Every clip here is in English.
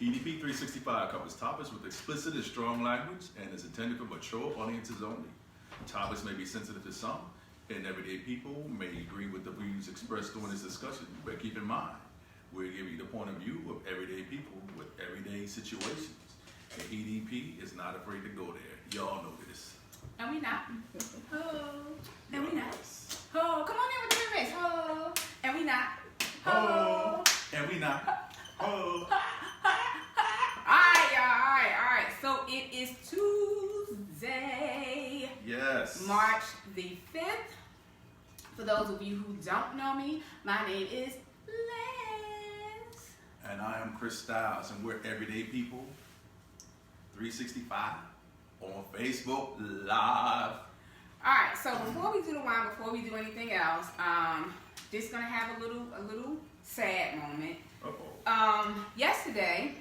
EDP 365 covers topics with explicit and strong language and is intended for mature audiences only. Topics may be sensitive to some, and everyday people may agree with the views expressed during this discussion, but keep in mind, we're giving you the point of view of everyday people with everyday situations. And EDP is not afraid to go there. Y'all know this. And we not. Oh. And we not. Oh, come on in with the remix. Oh. And we not. Oh. And we not. Oh. Alright, y'all. Alright. So it is Tuesday. Yes. March the 5th. For those of you who don't know me, my name is Les. And I am Chris Styles, and we're everyday people. 365 on Facebook Live. Alright, so before we do the wine, before we do anything else, just gonna have a little sad moment. Yesterday,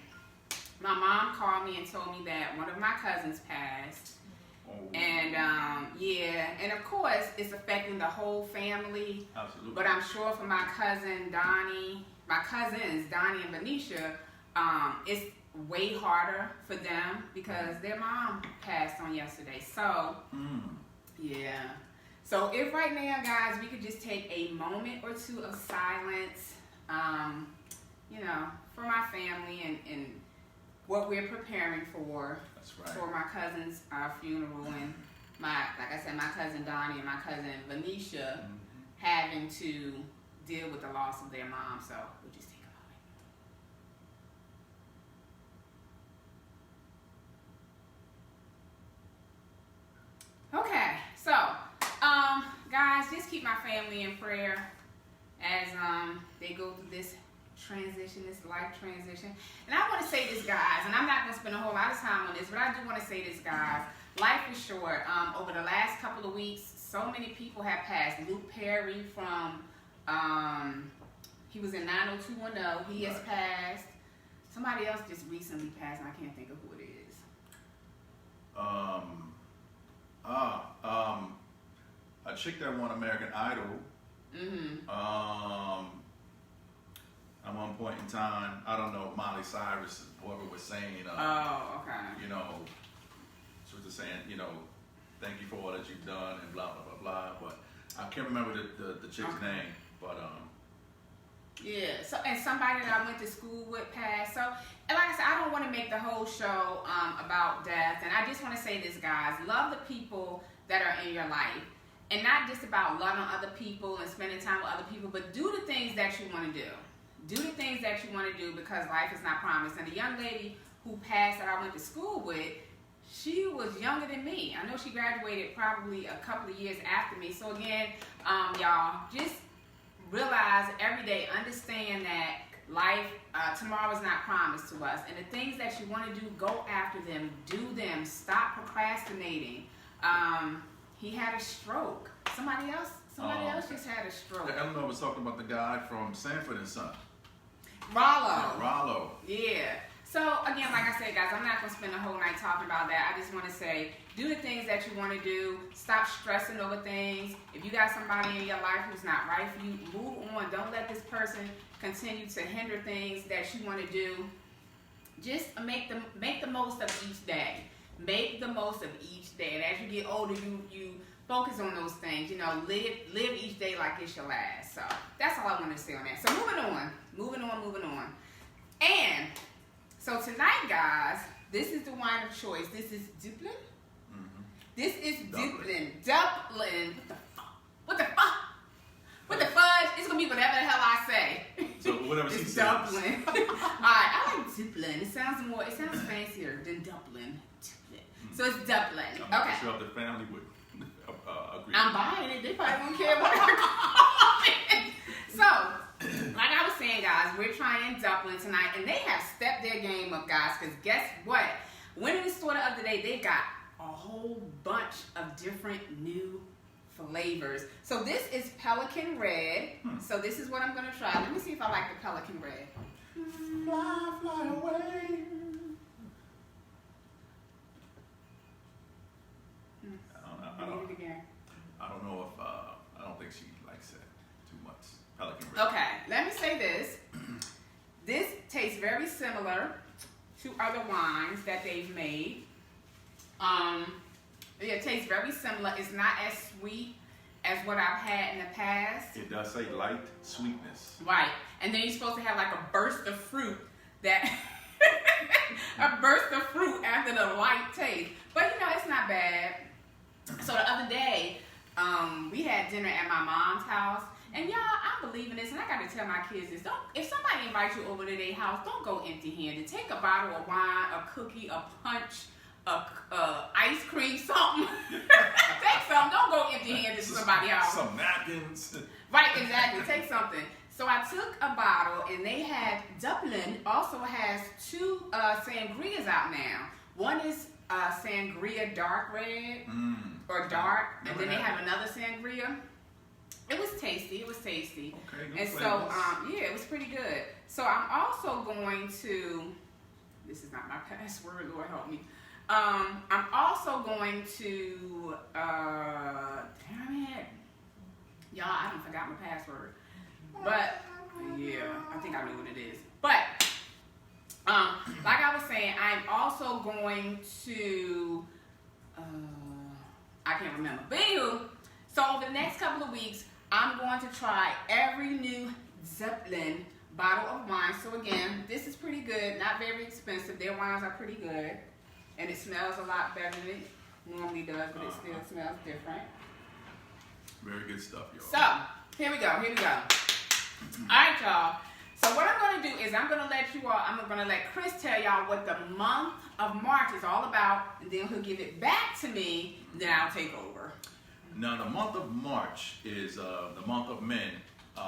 my mom called me and told me that one of my cousins passed. Oh. And and of course it's affecting the whole family. Absolutely. But I'm sure for my cousins Donnie and Venetia, it's way harder for them because their mom passed on yesterday. So yeah. So if right now, guys, we could just take a moment or two of silence, for my family and what we're preparing for. That's right. For my cousin's funeral and like I said, my cousin Donnie and my cousin Venetia having to deal with the loss of their mom. So we'll just take a moment. Okay, so guys, just keep my family in prayer as they go through this transition, this life transition. And I want to say this, guys, and I'm not going to spend a whole lot of time on this, but I do want to say this, guys. Life is short. Over the last couple of weeks, so many people have passed. Luke Perry from, he was in 90210. He has passed. Somebody else just recently passed, and I can't think of who it is. A chick that won American Idol. At one point in time, I don't know, Miley Cyrus, whoever was saying, okay. She was just saying, thank you for all that you've done and blah, blah, blah, blah. But I can't remember the chick's name, but yeah, so and somebody that I went to school with passed. So, and like I said, I don't want to make the whole show about death. And I just want to say this, guys. Love the people that are in your life. And not just about loving other people and spending time with other people, but do the things that you want to do. Do the things that you want to do because life is not promised. And the young lady who passed that I went to school with, she was younger than me. I know she graduated probably a couple of years after me. So again, y'all, just realize every day, understand that life, tomorrow is not promised to us. And the things that you want to do, go after them, do them, stop procrastinating. He had a stroke. Somebody else just had a stroke. Eleanor was talking about the guy from Sanford and Son. Rollo. Yeah. So again, like I said, guys, I'm not going to spend the whole night talking about that. I just want to say, do the things that you want to do. Stop stressing over things. If you got somebody in your life who's not right for you, move on. Don't let this person continue to hinder things that you want to do. Just make the most of each day. Make the most of each day. And as you get older, you focus on those things. Live each day like it's your last. So that's all I want to say on that. So moving on. And so tonight, guys, this is the wine of choice. This is Dublin. This is Dublin. What the fudge? It's gonna be whatever the hell I say. So whatever she says. Dublin. Alright, I like Dublin. It sounds fancier than Dublin. So it's Dublin. I'm sure the family would agree. I'm buying it. They probably won't care what I call it. So, like I was saying, guys, we're trying Dublin tonight, and they have stepped their game up, guys, because guess what? Winning the store the other day, they got a whole bunch of different new flavors. So this is Pelican Red. So this is what I'm going to try. Let me see if I like the Pelican Red. Fly away. I don't know if I don't think she likes it too much. Pelican Red. Okay, let me say this. This tastes very similar 2 other wines that they've made. It tastes very similar. It's not as sweet as what I've had in the past. It does say light sweetness. Right. And then you're supposed to have like a burst of fruit that a burst of fruit after the light taste. But you know, it's not bad. So the other day, we had dinner at my mom's house. And y'all, I believe in this, and I got to tell my kids this. If somebody invites you over to their house, don't go empty-handed. Take a bottle of wine, a cookie, a punch, ice cream, something. Take something. Don't go empty-handed to somebody's house. Some napkins. Right, exactly. Take something. So I took a bottle, and they had, Dublin also has 2 sangrias out now. One is sangria dark red, or dark, and then they have another sangria. It was tasty. Okay. And so, yeah, it was pretty good. So I'm also going to, this is not my password, Lord help me. I'm also going to, damn it. Y'all, I done forgot my password. But, yeah, I think I know what it is. But, like I was saying, I'm also going to, I can't remember. But anywho, so over the next couple of weeks, I'm going to try every new Zeppelin bottle of wine. So again, this is pretty good, not very expensive. Their wines are pretty good, and it smells a lot better than it normally does, but it still smells different. Very good stuff, y'all. So, here we go. All right, y'all. So what I'm going to do is I'm going to let Chris tell y'all what the month of March is all about, and then he'll give it back to me, and then I'll take over. Now, the month of March is the month of men.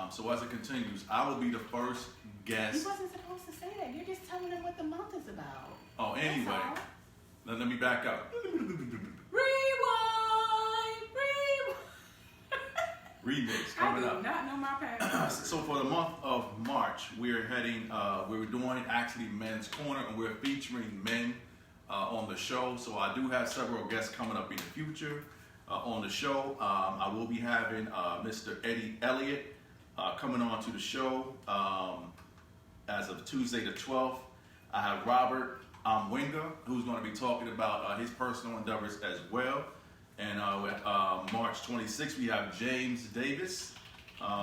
So as it continues, I will be the first guest. You wasn't supposed to say that. You're just telling them what the month is about. Oh, anyway. Now, let me back up. Rewind. Remix coming up. I do not know my past. So for the month of March, we're doing actually Men's Corner, and we're featuring men on the show. So I do have several guests coming up in the future. On the show, I will be having Mr. Eddie Elliott coming on to the show as of Tuesday the 12th. I have Robert Winger, who's going to be talking about his personal endeavors as well. And March 26th, we have James Davis,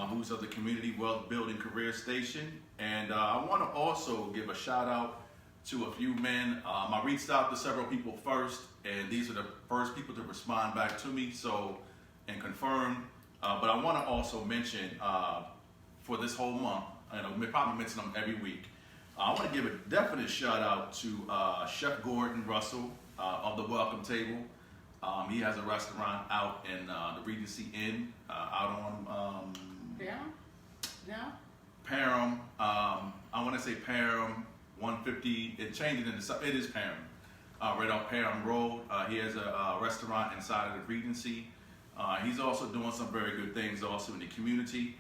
who's of the Community Wealth Building Career Station. And I want to also give a shout out to a few men. I reached out to several people first, and these are the first people to respond back to me, and confirm. But I want to also mention for this whole month, and we'll probably mention them every week, I want to give a definite shout out to Chef Gordon Russell of the Welcome Table. He has a restaurant out in the Regency Inn, out on Parham. I want to say Parham 150. It changed it into it is Parham, right off Parham Road. He has a restaurant inside of the Regency. He's also doing some very good things also in the community.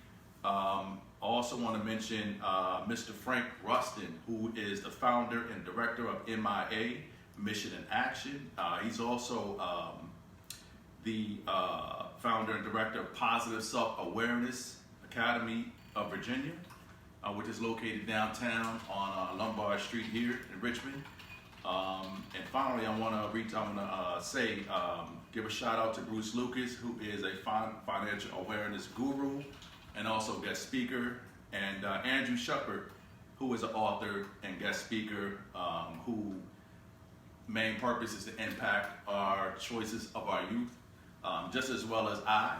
Also want to mention Mr. Frank Rustin, who is the founder and director of MIA, Mission in Action. He's also the founder and director of Positive Self-Awareness Academy of Virginia, which is located downtown on Lombard Street here in Richmond. And finally, I want to give a shout out to Bruce Lucas, who is a financial awareness guru and also guest speaker, and Andrew Shepard, who is an author and guest speaker, who main purpose is to impact our choices of our youth, just as well as I.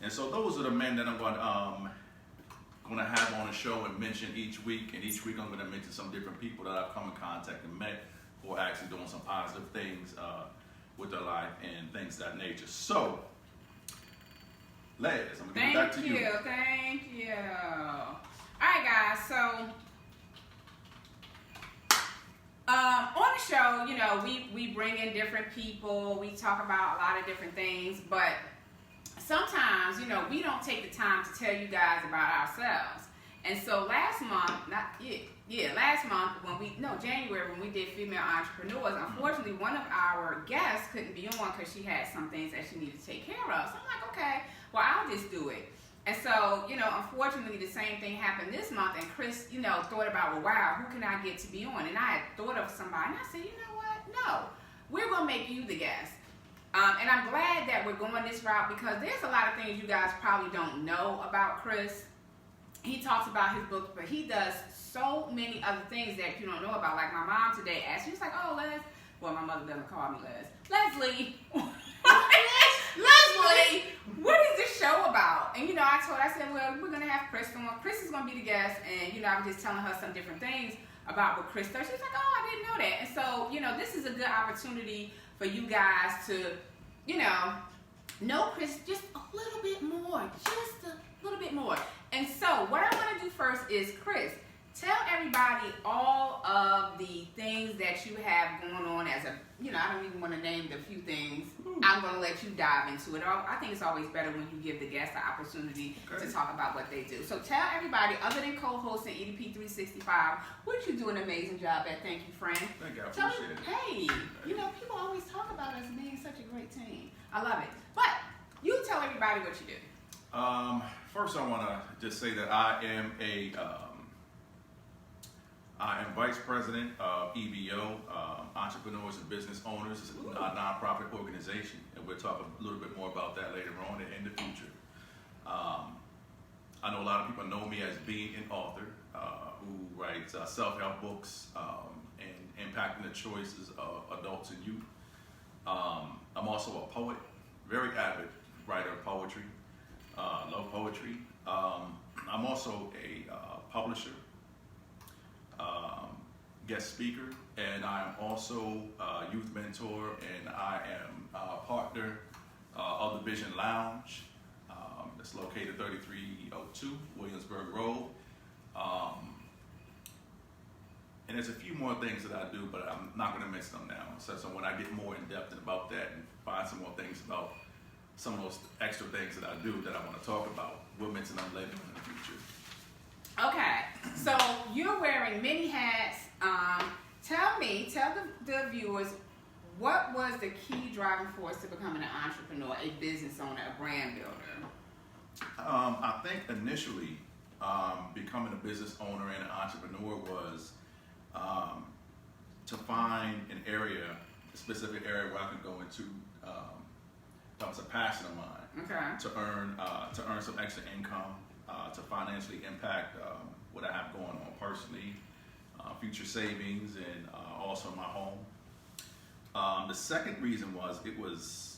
And so those are the men that I'm going to have on the show and mention each week. And each week I'm going to mention some different people that I've come in contact and met who are actually doing some positive things with their life and things of that nature. So, Les, I'm going to give it back to you. Thank you. All right, guys. So, on the show, you know, we bring in different people. We talk about a lot of different things, but sometimes, you know, we don't take the time to tell you guys about ourselves. And so last month, January, when we did Female Entrepreneurs, unfortunately, one of our guests couldn't be on because she had some things that she needed to take care of. So I'm like, okay, well, I'll just do it. And so, unfortunately, the same thing happened this month. And Chris, thought about, well, wow, who can I get to be on? And I had thought of somebody. And I said, you know what? No, we're going to make you the guest. And I'm glad that we're going this route because there's a lot of things you guys probably don't know about Chris. He talks about his books, but he does so many other things that you don't know about. Like my mom today asked, she was like, oh, Les. Well, my mother doesn't call me Les. Leslie. Leslie, what is this show about? And, I said, well, we're going to have Chris on. Chris is going to be the guest. And, I was just telling her some different things about what Chris does. She's like, oh, I didn't know that. And so, this is a good opportunity for you guys to, know Chris just a little bit more. Just a little bit more. And so what I want to do first is, Chris, tell everybody all of the things that you have going on as a, I don't even want to name the few things. I'm going to let you dive into it. I think it's always better when you give the guests the opportunity to talk about what they do. So tell everybody, other than co-hosting EDP 365, which you do an amazing job at. Thank you, friend. Thank you. I appreciate it. Hey, people always talk about us being such a great team. I love it. But you tell everybody what you do. First, I want to just say that I am vice president of EBO, Entrepreneurs and Business Owners. It's a nonprofit organization, and we'll talk a little bit more about that later on in the future. I know a lot of people know me as being an author who writes self-help books and impacting the choices of adults and youth. I'm also a poet, very avid writer of poetry. Love poetry. I'm also a publisher, guest speaker, and I am also a youth mentor, and I am a partner of the Vision Lounge that's located 3302 Williamsburg Road. And there's a few more things that I do, but I'm not going to mention them now. So when I get more in depth about that and find some more things about some of those extra things that I do that I want to talk about, we'll mention them later in the future. Okay, so you're wearing many hats. Tell the viewers, what was the key driving force to becoming an entrepreneur, a business owner, a brand builder? I think initially becoming a business owner and an entrepreneur was to find an area, a specific area where I could go into. That was a passion of mine. Okay. To earn some extra income, to financially impact what I have going on personally, future savings, and also my home. The second reason was it was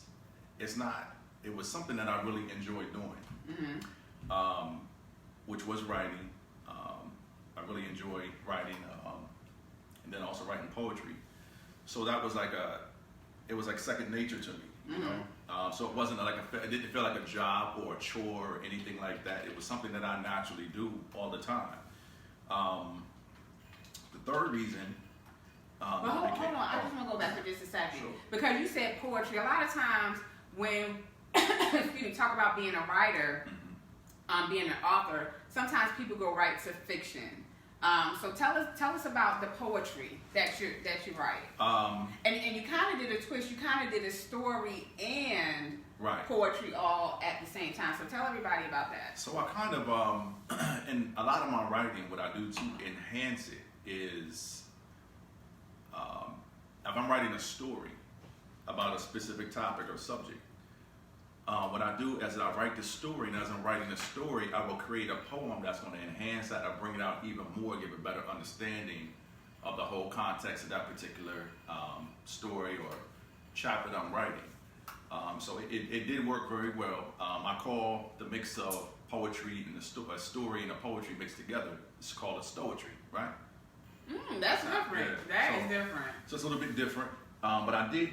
something that I really enjoyed doing, which was writing. I really enjoyed writing, and then also writing poetry. So that was it was like second nature to me, you know. So it wasn't it didn't feel like a job or a chore or anything like that. It was something that I naturally do all the time. The third reason. Hold on. I just want to go back for just a second. Sure. Because you said poetry. A lot of times when talk about being a writer, being an author, sometimes people go right to fiction. So tell us about the poetry that you write. And you kind of did a twist. You kind of did a story and poetry all at the same time. So tell everybody about that. So I kind of in a lot of my writing, what I do to enhance it is if I'm writing a story about a specific topic or subject, what I do as I write the story, and as I'm writing the story, I will create a poem that's going to enhance that or bring it out even more, give a better understanding of the whole context of that particular story or chapter that I'm writing. So it did work very well. I call the mix of poetry and a story and a poetry mixed together, it's called a stoetry, right? That's different. That is different. So it's a little bit different, but I did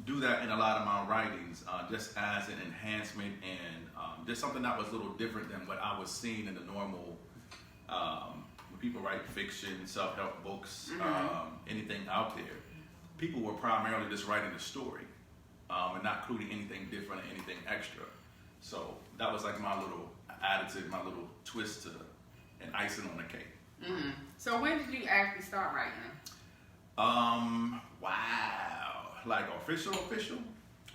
do that in a lot of my writings, just as an enhancement and just something that was a little different than what I was seeing in the normal, when people write fiction, self-help books, anything out there. People were primarily just writing a story and not including anything different or anything extra. So that was like my little additive, my little twist to an icing on the cake. So when did you actually start writing? Wow. Like official?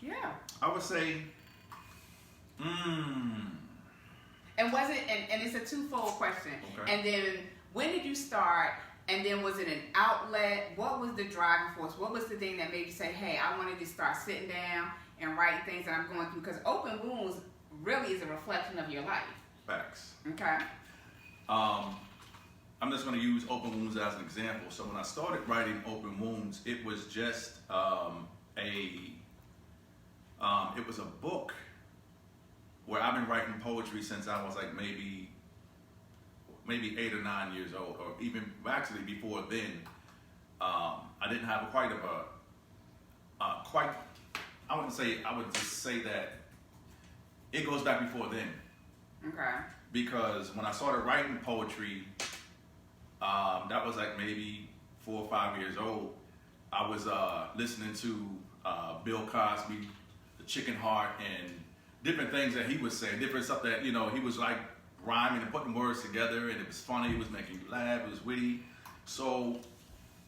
Yeah. I would say, And was it, and it's a twofold question. Okay. And then when did you start? And then was it an outlet? What was the driving force? What was the thing that made you say, hey, I wanted to start sitting down and writing things that I'm going through? Because Open Wounds really is a reflection of your life. Facts. Okay. I'm just going to use Open Wounds as an example. So when I started writing Open Wounds, it was just it was a book where I've been writing poetry since I was like maybe 8 or 9 years old, or even actually before then. I didn't have quite of a quite. I wouldn't say. I would just say that it goes back before then. Okay. Because when I started writing poetry, that was like maybe 4 or 5 years old. I was listening to Bill Cosby, The Chicken Heart, and different things that he was saying, different stuff that, he was like rhyming and putting words together, and it was funny, it was making you laugh, it was witty. So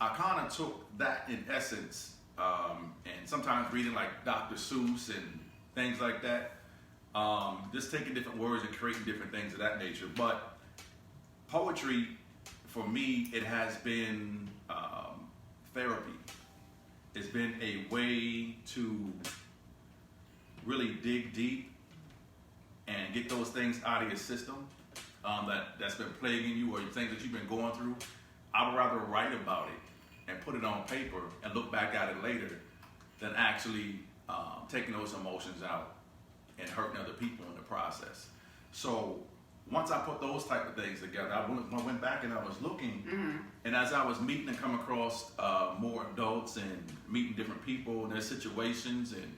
I kind of took that in essence, and sometimes reading like Dr. Seuss and things like that, just taking different words and creating different things of that nature. But poetry, for me, it has been therapy. It's been a way to really dig deep and get those things out of your system that's been plaguing you, or things that you've been going through. I would rather write about it and put it on paper and look back at it later than actually taking those emotions out and hurting other people in the process. So once I put those type of things together, I went back and I was looking, and as I was meeting and come across more adults and meeting different people and their situations, and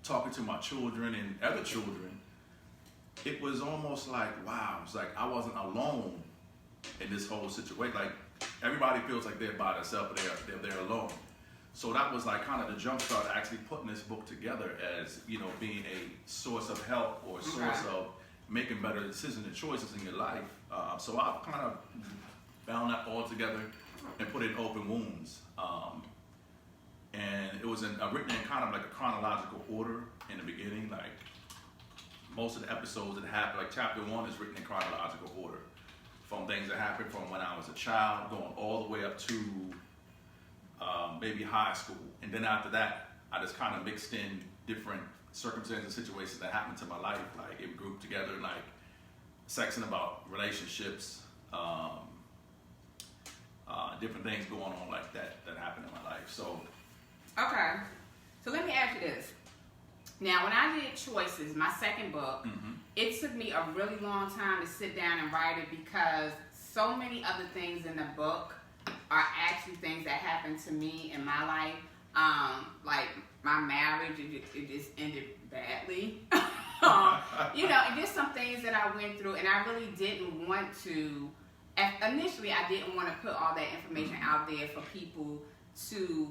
talking to my children and other children, it was almost like, wow, it's like I wasn't alone in this whole situation. Like everybody feels like they're by themselves, but they're alone. So that was like kind of the jump start to actually putting this book together as, being a source of help or a source of making better decisions and choices in your life. So I kind of found that all together and put it in Open Wounds. And it was written in kind of like a chronological order in the beginning. Like most of the episodes that happened, like chapter 1 is written in chronological order, from things that happened from when I was a child going all the way up to maybe high school. And then after that, I just kind of mixed in different circumstances and situations that happened to my life. Like it grouped together, like section about relationships, different things going on like that happened in my life. So okay, so let me ask you this. Now, when I did Choices, my second book, it took me a really long time to sit down and write it, because so many other things in the book are actually things that happened to me in my life. Like my marriage, it just ended badly. And just some things that I went through, and I really didn't want to. Initially, I didn't want to put all that information out there for people to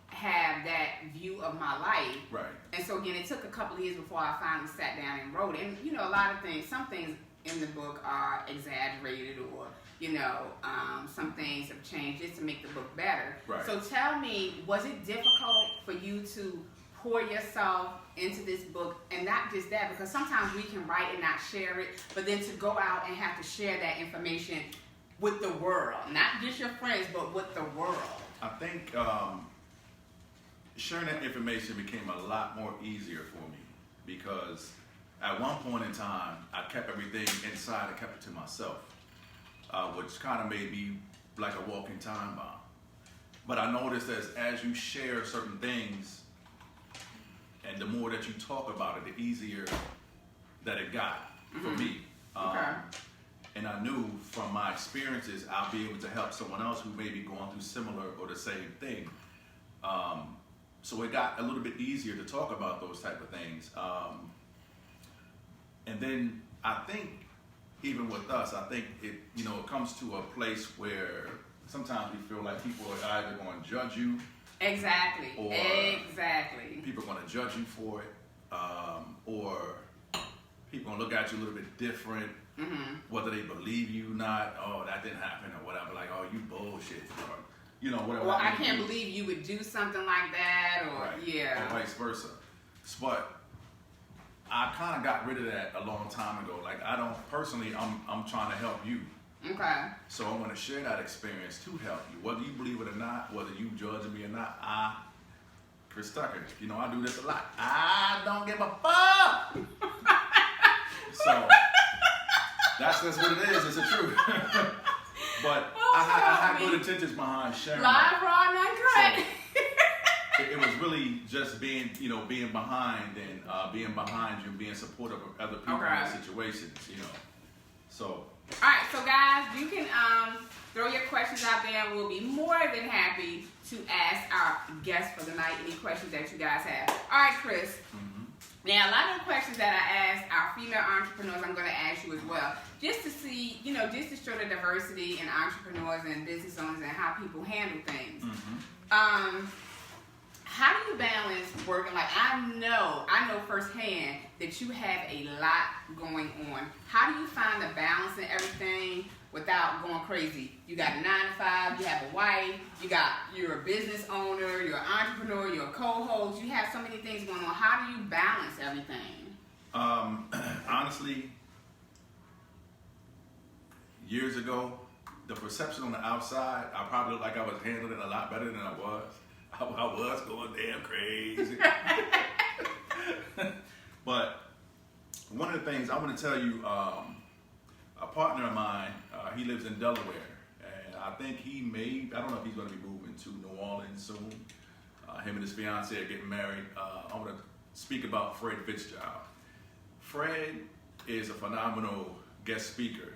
have that view of my life. Right. And so again, it took a couple of years before I finally sat down and wrote it. And a lot of things, some things in the book are exaggerated, or some things have changed just to make the book better. Right. So tell me, was it difficult for you to pour yourself into this book? And not just that, because sometimes we can write and not share it, but then to go out and have to share that information with the world, not just your friends, but with the world. I think sharing that information became a lot more easier for me, because at one point in time, I kept everything inside and kept it to myself, which kind of made me like a walking time bomb. But I noticed that as you share certain things, and the more that you talk about it, the easier that it got for me. Okay. And I knew from my experiences, I'll be able to help someone else who may be going through similar or the same thing. So it got a little bit easier to talk about those type of things. And then I think, even with us, I think it comes to a place where sometimes we feel like people are either going to judge you. Exactly. Or exactly. people are going to judge you for it. Or people are going to look at you a little bit different. Whether they believe you or not, that didn't happen or whatever, like, you bullshit, or whatever. Well, I can't believe you would do something like that, or right. Or vice versa. But I kind of got rid of that a long time ago. Like I don't personally, I'm trying to help you. Okay. So I'm going to share that experience to help you, whether you believe it or not, whether you judging me or not. Chris Tucker, you know I do this a lot. I don't give a fuck. So that's what it is. It's the truth. But I had good intentions behind sharing. Live, raw, and uncut. So, it was really just being behind and being behind you, and being supportive of other people in their situations, So. All right, so guys, you can throw your questions out there, and we'll be more than happy to ask our guests for the night any questions that you guys have. All right, Chris. Mm-hmm. Now, a lot of the questions that I ask our female entrepreneurs, I'm going to ask you as well, just to see, just to show the diversity in entrepreneurs and business owners and how people handle things. Mm-hmm. How do you balance working? Like I know firsthand that you have a lot going on. How do you find the balance in everything without going crazy? You got a 9 to 5, you have a wife, you're a business owner, you're an entrepreneur, you're a co-host. You have so many things going on. How do you balance everything? Honestly, years ago, the perception on the outside, I probably looked like I was handling it a lot better than I was. I was going damn crazy. But one of the things I want to tell you, a partner of mine, he lives in Delaware, and I think I don't know if he's going to be moving to New Orleans soon. Him and his fiance are getting married. I want to speak about Fred Fitzgerald. Fred is a phenomenal guest speaker.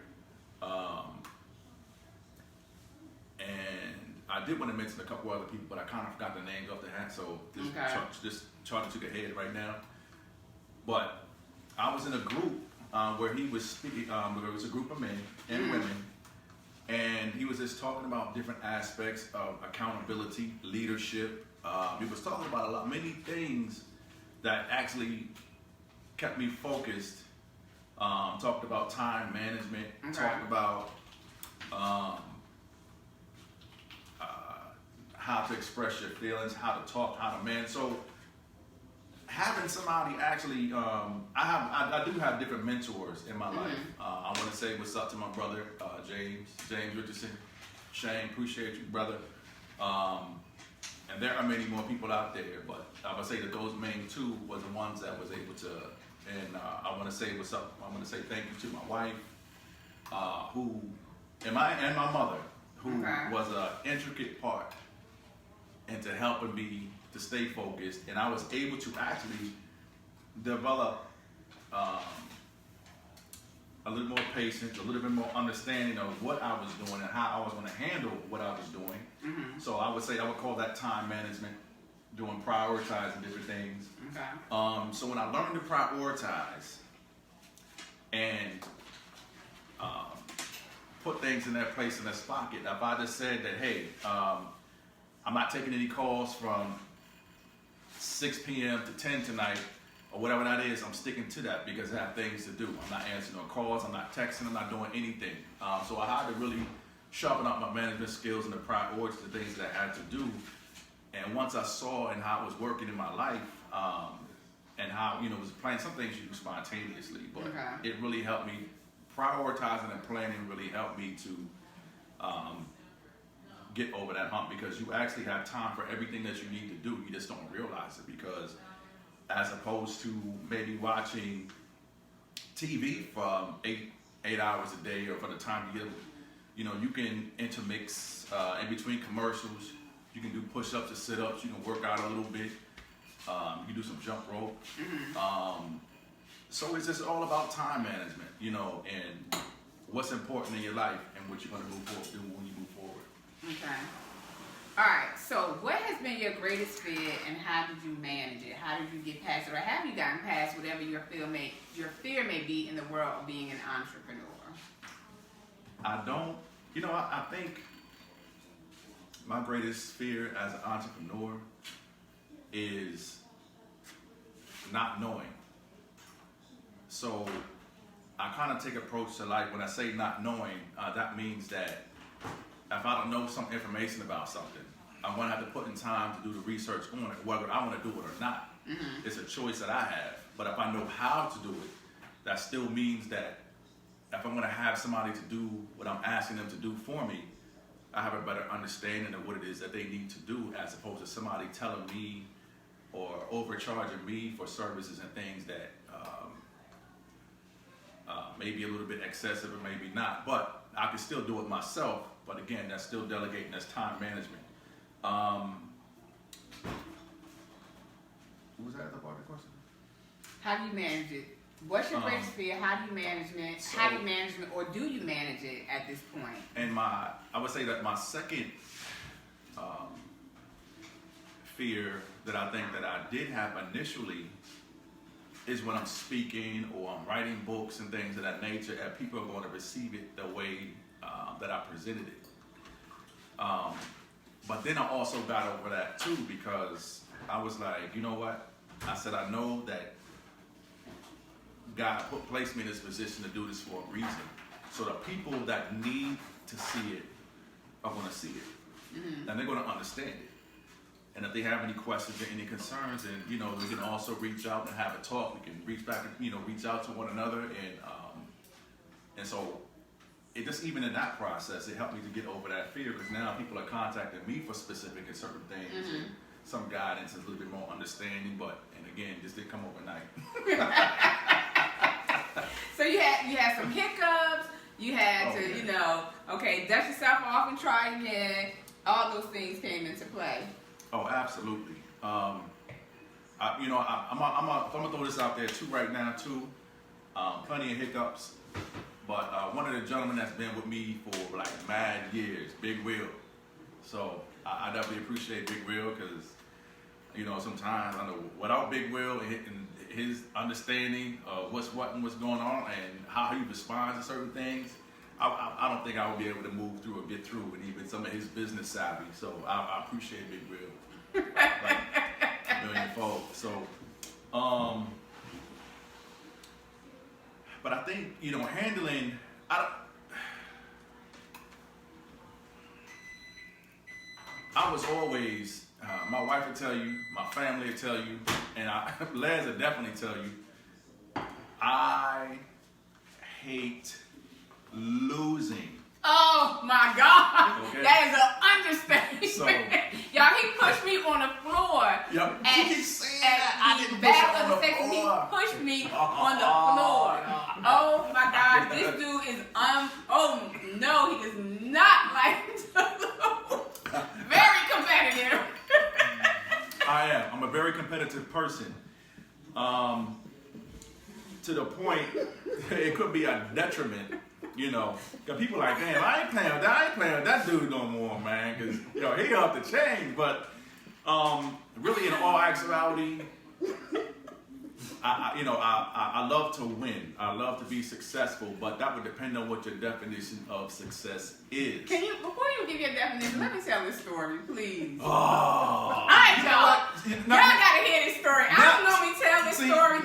And I did want to mention a couple other people, but I kind of forgot the names off the hat, so this charter took a head right now. But I was in a group where he was speaking, there was a group of men and women, and he was just talking about different aspects of accountability, leadership. He was talking about many things that actually kept me focused. Talked about time management, talked about how to express your feelings, how to talk, how to manage. So having somebody actually, I do have different mentors in my life. I want to say what's up to my brother, James Richardson. Shane, appreciate you, brother. And there are many more people out there, but I would say that those main two were the ones that was able to. And I want to say what's up. I want to say thank you to my wife, and my mother, who was an intricate part into helping me to stay focused. And I was able to actually develop a little more patience, a little bit more understanding of what I was doing and how I was going to handle what I was doing. Mm-hmm. So I would call that time management, doing prioritizing different things. Okay. So when I learned to prioritize and put things in their place in their pocket, if I just said that, hey, I'm not taking any calls from 6 p.m. to 10 tonight, or whatever that is, I'm sticking to that because I have things to do. I'm not answering no calls, I'm not texting, I'm not doing anything. So I had to really sharpen up my management skills and the priorities, the things that I had to do. And once I saw and how it was working in my life, and how, it was planning, some things you do spontaneously, but it really helped me. Prioritizing and planning really helped me to get over that hump, because you actually have time for everything that you need to do. You just don't realize it, because as opposed to maybe watching TV from eight hours a day, or for the time you get, you can intermix in between commercials. You can do push-ups or sit-ups. You can work out a little bit. You can do some jump rope. Mm-hmm. So it's just all about time management, and what's important in your life and what you're going to move forward, do when you move forward. Okay. All right. So what has been your greatest fear, and how did you manage it? How did you get past it, or have you gotten past whatever your fear may be in the world of being an entrepreneur? I think my greatest fear as an entrepreneur is not knowing. So I kind of take an approach to life. When I say not knowing, that means that if I don't know some information about something, I'm going to have to put in time to do the research on it, whether I want to do it or not. It's a choice that I have. But if I know how to do it, that still means that if I'm going to have somebody to do what I'm asking them to do for me, I have a better understanding of what it is that they need to do, as opposed to somebody telling me or overcharging me for services and things that may be a little bit excessive or maybe not. But I can still do it myself. But again, that's still delegating. That's time management. Who was that other part of the question? How do you manage it? What's your greatest fear? How do you manage it? How do you manage it, or do you manage it at this point? And I would say that my second fear that I think that I did have initially is when I'm speaking or I'm writing books and things of that nature, and people are going to receive it the way that I presented it. But then I also got over that too, because I was like, you know what? I said, I know that God placed me in this position to do this for a reason. So the people that need to see it are going to see it. And they're going to understand it. And if they have any questions or any concerns, then, we can also reach out and have a talk. We can reach back and, reach out to one another. And so it just, even in that process, it helped me to get over that fear, because now people are contacting me for specific and certain things. And some guidance and a little bit more understanding. And again, this didn't come overnight. So you had some hiccups. You had to, dust yourself off and try again. All those things came into play. Oh, absolutely. I'm gonna throw this out there too right now too. Plenty of hiccups, but one of the gentlemen that's been with me for like mad years, Big Will. So I definitely appreciate Big Will, because sometimes I know without Big Will and his understanding of what's what and what's going on and how he responds to certain things, I don't think I would be able to move through or get through with even some of his business savvy. So I appreciate Big Will. Like, millionfold. So, but I think, handling, I was always, my wife will tell you, my family will tell you, and Les will definitely tell you, I hate losing. Oh my God, okay. That is an understatement. So, y'all, he pushed me on the floor. Yep. At the battle of the sexes, he pushed me on the floor. Oh my gosh, this dude is oh no, he does not like to lose. Very competitive. I am. I'm a very competitive person. To the point, it could be a detriment. Because people are like, damn, I ain't playing with that dude no more, man. Because, he off the chain. But really, in all actuality, I love to win. I love to be successful. But that would depend on what your definition of success is. Can you, before you give your definition, let me tell this story, please. Oh. All right, y'all. Y'all got to hear this story. I don't normally tell this story,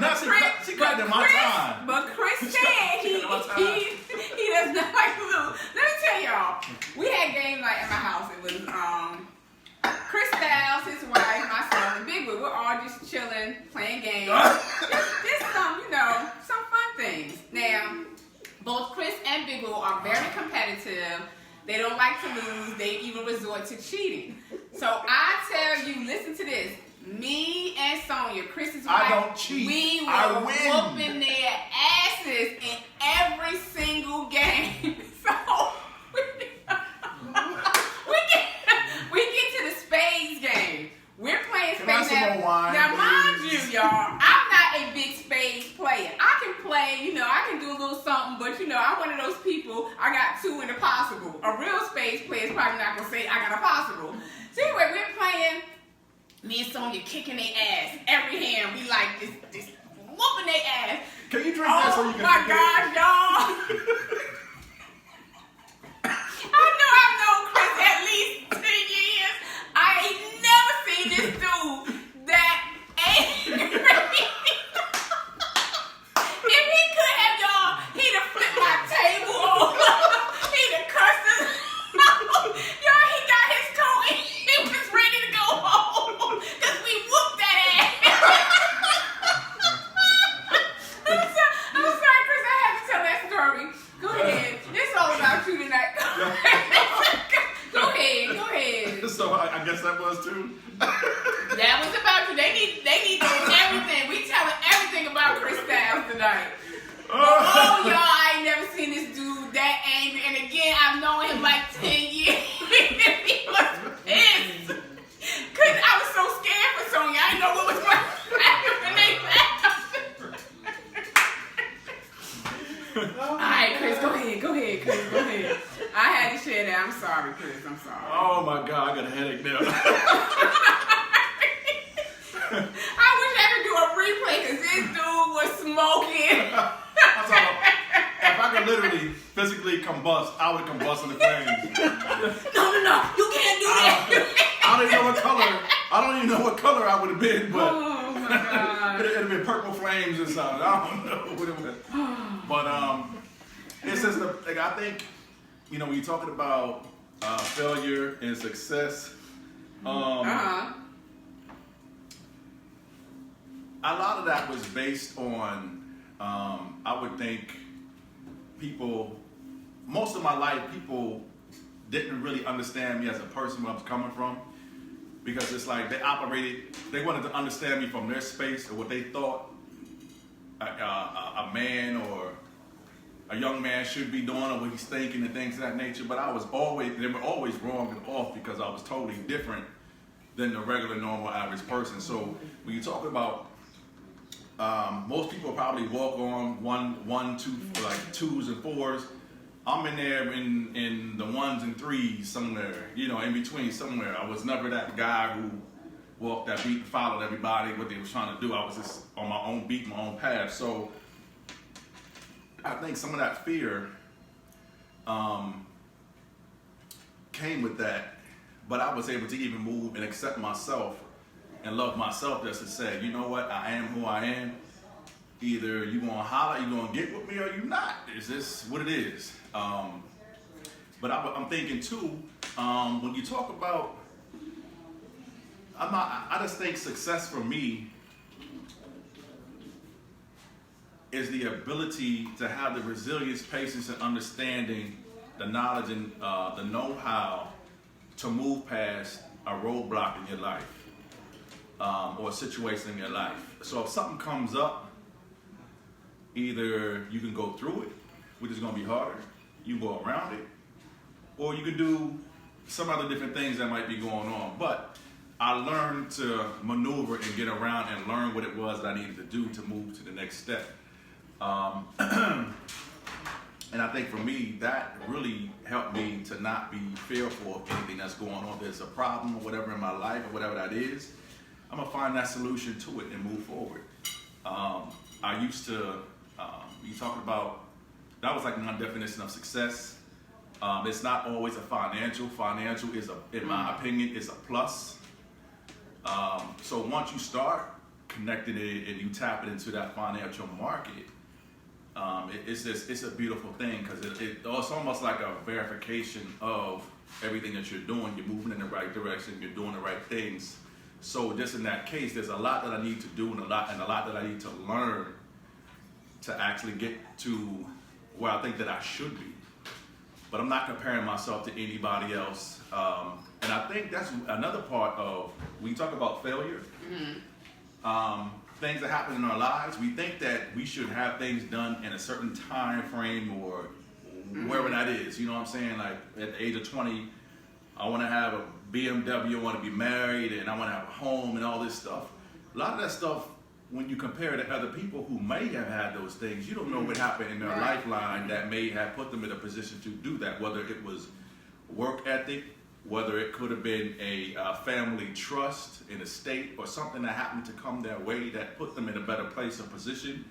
but Chris said he does not like to lose. Let me tell y'all, we had game night at my house. It was Chris Styles, his wife, myself, and Big Will. We're all just chilling, playing games. just some, some fun things. Now, both Chris and Big Will are very competitive. They don't like to lose. They even resort to cheating. So I tell you, listen to this. Me and Sonia, Chris's wife, I don't cheat. We I were win. whooping their asses in every single game. So we get to the spades game. We're playing spades now, mind you, y'all, I'm not a big spades player. I can play, I can do a little something, but I'm one of those people, I got two in the possible. A real spades player is probably not gonna say I got a possible. So anyway, we're playing. Me and Sonia kicking their ass. Every hand, we like this whooping their ass. Can you drink that so you can Oh my gosh, y'all. I know I've known Chris at least 10 years. I ain't never seen this dude that angry. If he could have, y'all, he'd have flipped my table over. He'd have cursed us out. Y'all, he got his coat and he was ready to go home. Because we whooped that ass. So I guess that was too. That was about you. They need to know everything. We telling everything about Chris Styles tonight. Oh, y'all, I ain't never seen this dude that angry. And again, I've known him like 10 years. He was pissed. Cause I was so scared for Sonya. I didn't know what was going to happen when they left. All right, Chris, go ahead, Chris, go ahead. I had to share that. I'm sorry, Chris. I'm sorry. Oh my God, I got a headache now. I wish I could do a replay because this dude was smoking. I'm talking about, if I could literally physically combust, I would combust in the flames. No, you can't do that. I don't even know what color. I don't even know what color I would have been, but Oh my God. it'd have been purple flames or something. I don't know what it was. But it's just like I think, you know, when you're talking about failure and success, a lot of that was based on, I would think, people. Most of my life, people didn't really understand me as a person where I was coming from, because it's like they wanted to understand me from their space or what they thought a man or a young man should be doing or what he's thinking and things of that nature. But they were always wrong and off because I was totally different than the regular, normal, average person. So when you talk about, most people probably walk on one, two, like twos and fours. I'm in there in the ones and threes somewhere, you know, in between somewhere. I was never that guy who walked that beat and followed everybody, what they was trying to do. I was just on my own beat, my own path. So I think some of that fear came with that, but I was able to even move and accept myself and love myself just to say, you know what, I am who I am. Either you gonna holler, you gonna get with me, or you not. Is this what it is? But I'm thinking too, when you talk about, I just think success for me is the ability to have the resilience, patience, and understanding, the knowledge and the know-how to move past a roadblock in your life or a situation in your life. So if something comes up, either you can go through it, which is going to be harder, you go around it, or you can do some other different things that might be going on. But I learned to maneuver and get around and learn what it was that I needed to do to move to the next step. And I think for me, that really helped me to not be fearful of anything that's going on. If there's a problem or whatever in my life or whatever that is, I'm going to find that solution to it and move forward. I used to, you talking about, that was like my definition of success. It's not always a financial. Financial is, in my opinion, is a plus. So once you start connecting it and you tap it into that financial market, it's a beautiful thing, because it's almost like a verification of everything that you're doing. You're moving in the right direction. You're doing the right things. So just in that case, there's a lot that I need to do and a lot that I need to learn to actually get to where I think that I should be. But I'm not comparing myself to anybody else. And I think that's another part of, when you talk about failure, things that happen in our lives, we think that we should have things done in a certain time frame or wherever that is. You know what I'm saying? Like at the age of 20, I want to have a BMW, I want to be married, and I want to have a home and all this stuff. A lot of that stuff, when you compare to other people who may have had those things, you don't know what happened in their lifeline that may have put them in a position to do that, whether it was work ethic, whether it could have been a family trust in a state or something that happened to come their way that put them in a better place or position.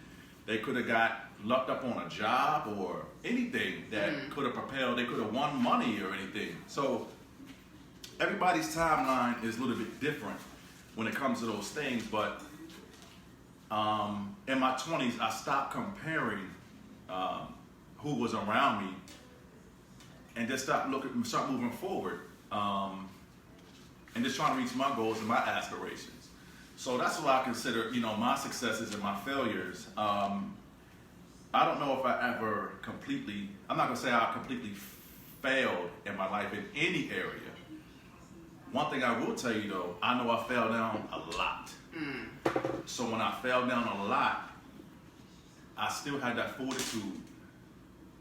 They could have got lucked up on a job or anything that could have propelled, they could have won money or anything. So everybody's timeline is a little bit different when it comes to those things, but in my 20s, I stopped comparing who was around me and just start moving forward and just trying to reach my goals and my aspirations. So that's what I consider, my successes and my failures. I don't know if I ever I'm not gonna say I completely failed in my life in any area, One thing I will tell you though, I know I fell down a lot. So when I fell down a lot, I still had that fortitude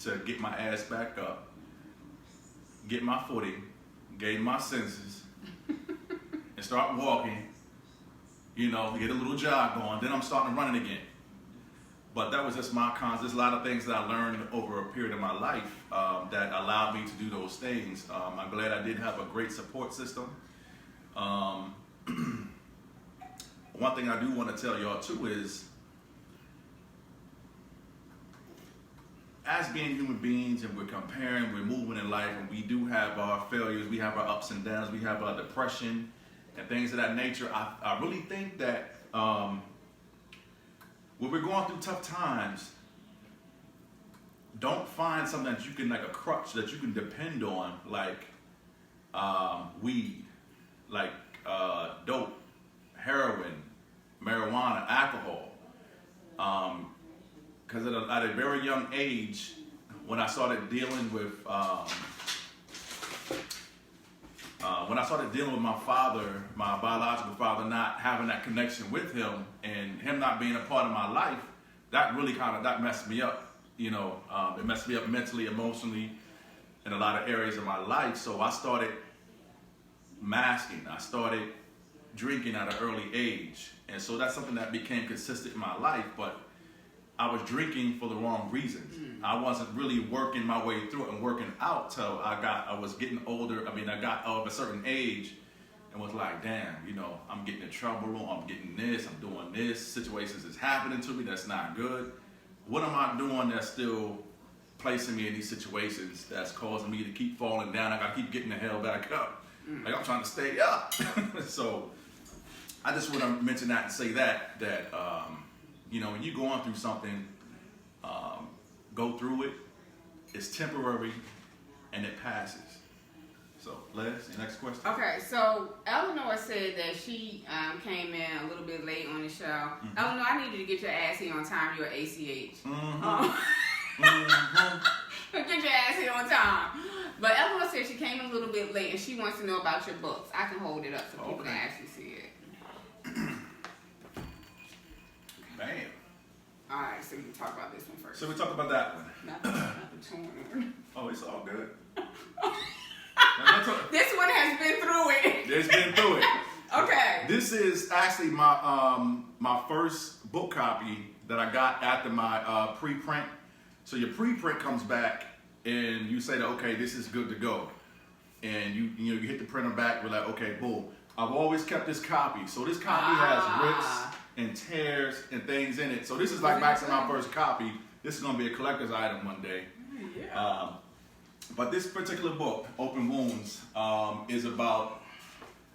to get my ass back up, get my footing, gain my senses, and start walking, you know, get a little jog going. Then I'm starting running again. But that was just my there's a lot of things that I learned over a period of my life that allowed me to do those things. I'm glad I did have a great support system. One thing I do want to tell y'all too is, as being human beings and we're comparing, we're moving in life, and we do have our failures, we have our ups and downs, we have our depression and things of that nature. I really think that when we're going through tough times, don't find something that you can, like a crutch that you can depend on, like weed, like dope, heroin, marijuana, alcohol. Because at a very young age, when I started dealing with my father, my biological father, not having that connection with him and him not being a part of my life, that really that messed me up. You know, it messed me up mentally, emotionally, in a lot of areas of my life. So I started masking. I started drinking at an early age. And so that's something that became consistent in my life. But I was drinking for the wrong reasons. I wasn't really working my way through it and working out till I was getting older. I mean, I got of a certain age and was like, damn, you know, I'm getting in trouble, I'm getting this, I'm doing this, situations is happening to me that's not good. What am I doing that's still placing me in these situations that's causing me to keep falling down? I gotta keep getting the hell back up. Like, I'm trying to stay up. So I just want to mention that and say that you know, when you're going through something, go through it. It's temporary, and it passes. So, Les, your next question. Okay, so Eleanor said that she came in a little bit late on the show. Eleanor, I need you to get your ass here on time. You're ACH. Get your ass here on time. But Eleanor said she came in a little bit late, and she wants to know about your books. I can hold it up so people can actually see it. Bam. All right, so we can talk about this one first. So we talk about that one. Not the torn one. Oh, it's all good. This one has been through it. It's been through it. Okay. This is actually my first book copy that I got after my preprint. So your preprint comes back and you say that, okay, this is good to go. And you hit the printer back, we're like, okay, boom. I've always kept this copy. So this copy has rips and tears and things in it. So this is like back to my first copy. This is gonna be a collector's item one day. Yeah. But this particular book, Open Wounds, is about.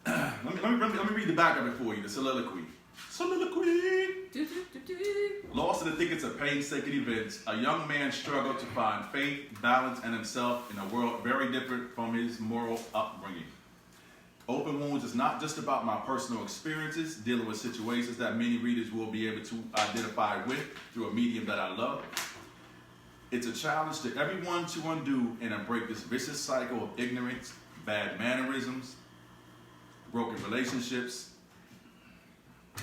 let me read the back of it for you. The soliloquy. Lost in the thickets of painstaking events, a young man struggled to find faith, balance, and himself in a world very different from his moral upbringing. Open Wounds is not just about my personal experiences dealing with situations that many readers will be able to identify with through a medium that I love. It's a challenge to everyone to undo and break this vicious cycle of ignorance, bad mannerisms, broken relationships,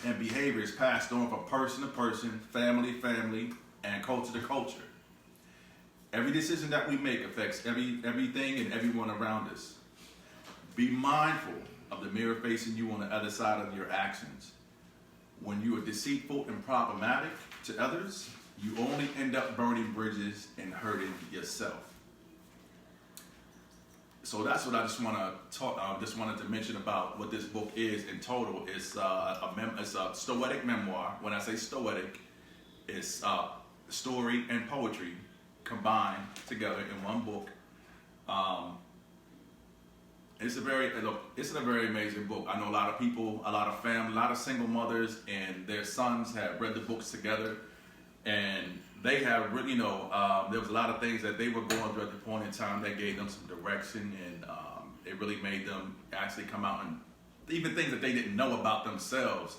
and behaviors passed on from person to person, family to family, and culture to culture. Every decision that we make affects everything and everyone around us. Be mindful of the mirror facing you on the other side of your actions. When you are deceitful and problematic to others, you only end up burning bridges and hurting yourself. So that's what I just want to talk. Just wanted to mention about what this book is in total. It's a stoic memoir. When I say stoic, it's story and poetry combined together in one book. It's a very amazing book. I know a lot of people, a lot of family, a lot of single mothers and their sons have read the books together, and they have really, there was a lot of things that they were going through at the point in time that gave them some direction, and it really made them actually come out, and even things that they didn't know about themselves,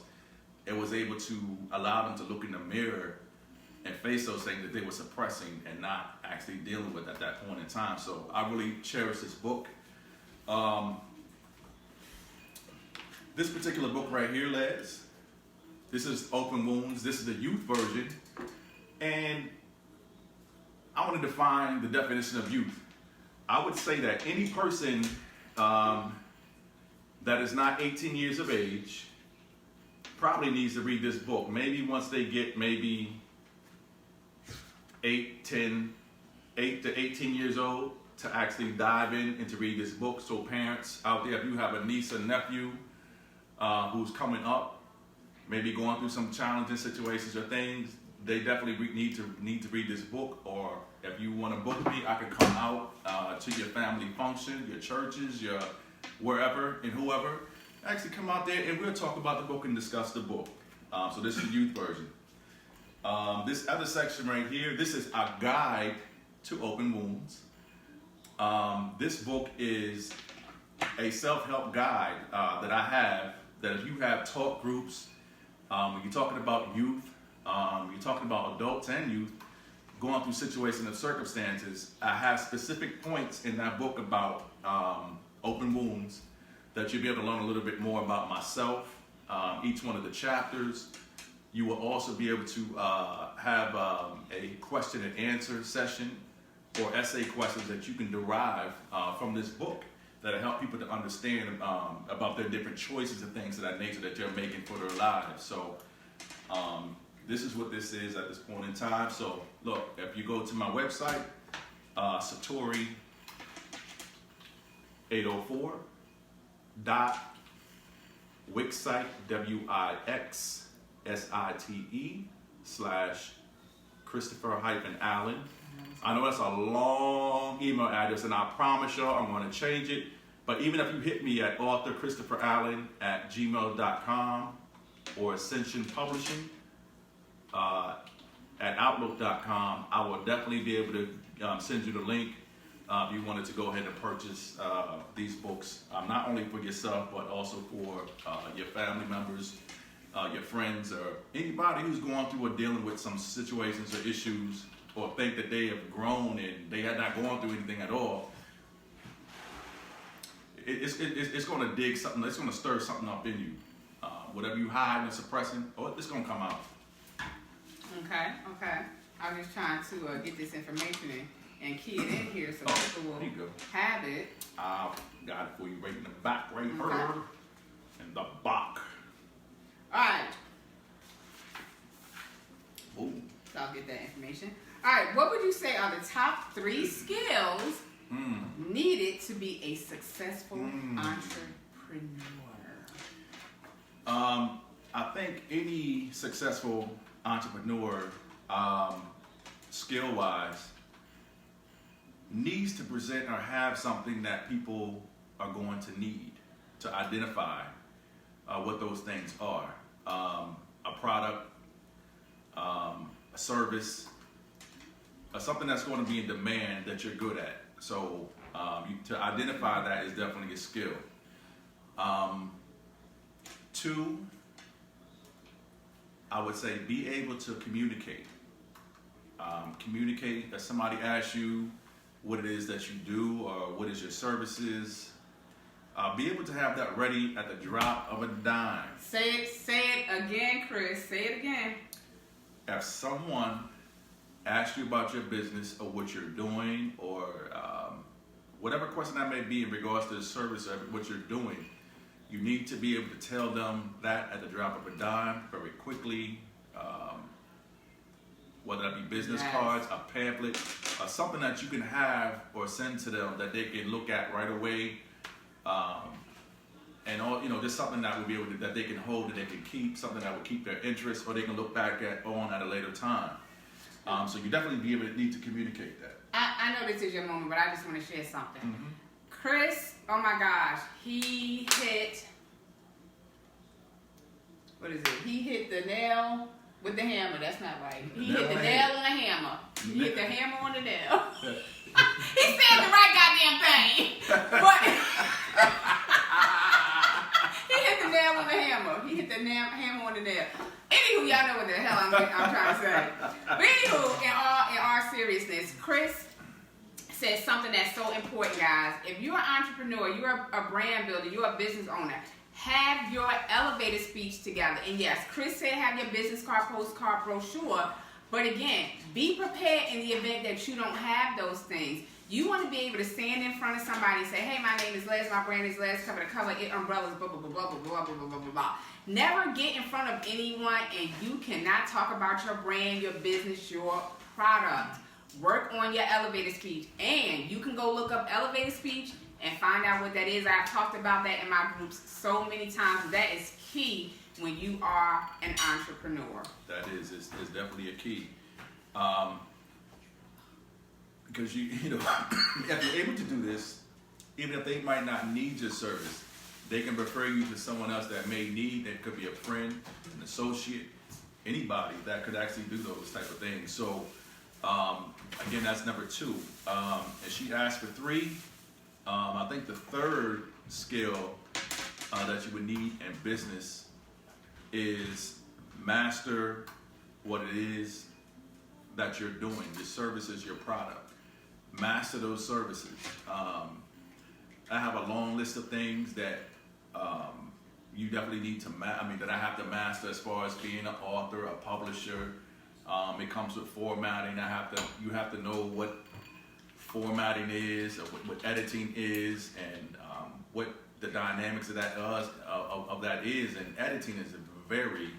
it was able to allow them to look in the mirror and face those things that they were suppressing and not actually dealing with at that point in time. So I really cherish this book. this particular book right here, Les, this is Open Wounds. This is the youth version. And I want to define the definition of youth. I would say that any person that is not 18 years of age probably needs to read this book. Maybe once they get maybe 8 to 18 years old to actually dive in and to read this book. So parents out there, if you have a niece or nephew who's coming up, maybe going through some challenging situations or things, they definitely need to read this book. Or if you want to book me, I can come out to your family function, your churches, your wherever and whoever. Actually come out there and we'll talk about the book and discuss the book. So this is the youth version. This other section right here, this is a guide to open wounds. This book is a self-help guide that I have, that if you have talk groups, when you're talking about youth, you're talking about adults and youth going through situations and circumstances, I have specific points in that book about open wounds that you'll be able to learn a little bit more about myself, each one of the chapters. You will also be able to have a question and answer session or essay questions that you can derive from this book that'll help people to understand about their different choices and things of that nature that they're making for their lives. So this is what this is at this point in time. So look, if you go to my website, Satori 804.wixsite, WIXSITE/Christopher-Allen. I know that's a long email address, and I promise y'all I'm going to change it. But even if you hit me at authorchristopherallen@gmail.com or Ascension Publishing at outlook.com, I will definitely be able to send you the link if you wanted to go ahead and purchase these books, not only for yourself, but also for your family members, your friends, or anybody who's going through or dealing with some situations or issues, or think that they have grown and they are not going through anything at all. It's going to dig something. It's going to stir something up in you. Whatever you hide and suppressing, it's going to come out. Okay. I'm just trying to get this information and key it in here so people will have it. I've got it for you right in the back, right here, in the back. All right. Ooh. So I'll get that information. All right. What would you say are the top 3 skills needed to be a successful entrepreneur? I think any successful entrepreneur, skill-wise, needs to present or have something that people are going to need to identify what those things are. A product, a service, something that's going to be in demand that you're good at. So to identify that is definitely a skill. 2, I would say be able to communicate. Communicate if somebody asks you what it is that you do or what is your services. Be able to have that ready at the drop of a dime. Say it again, Chris. Say it again. If someone asks you about your business or what you're doing or whatever question that may be in regards to the service or what you're doing, you need to be able to tell them that at the drop of a dime very quickly. Whether that be business cards, a pamphlet, something that you can have or send to them that they can look at right away, and all, just something that will be able to, that they can hold and they can keep, something that will keep their interest or they can look back at a later time. So you definitely need to communicate that. I know this is your moment, but I just want to share something. Chris, oh my gosh, he hit, what is it? He hit the nail with the hammer. That's not right. He hit the nail on the hammer. He hit the hammer on the nail. He said the right goddamn thing. But he hit the nail on the hammer. He hit the hammer on the nail. Anywho, y'all know what the hell I'm trying to say. But anywho, in all seriousness, Chris says something that's so important, guys. If you're an entrepreneur, you're a brand builder, you're a business owner, have your elevator speech together. And yes, Chris said have your business card, postcard, brochure. But again, be prepared in the event that you don't have those things. You want to be able to stand in front of somebody and say, hey, my name is Les, my brand is Les, cover to cover, it umbrellas, blah, blah, blah, blah, blah, blah, blah, blah, blah, blah. Never get in front of anyone and you cannot talk about your brand, your business, your product. Work on your elevator speech. And you can go look up elevator speech and find out what that is. I've talked about that in my groups so many times. That is key when you are an entrepreneur. That is, it's definitely a key. Because you know, if you're able to do this, even if they might not need your service, they can refer you to someone else that may need. That could be a friend, an associate, anybody that could actually do those type of things. So, again, that's number 2. And she asked for 3. I think the third skill that you would need in business is master what it is that you're doing, your services, your product. Master those services. I have a long list of things that you definitely need to that I have to master as far as being an author, a publisher. It comes with formatting. You have to know what formatting is, or what editing is, and what the dynamics of that is. And editing is a very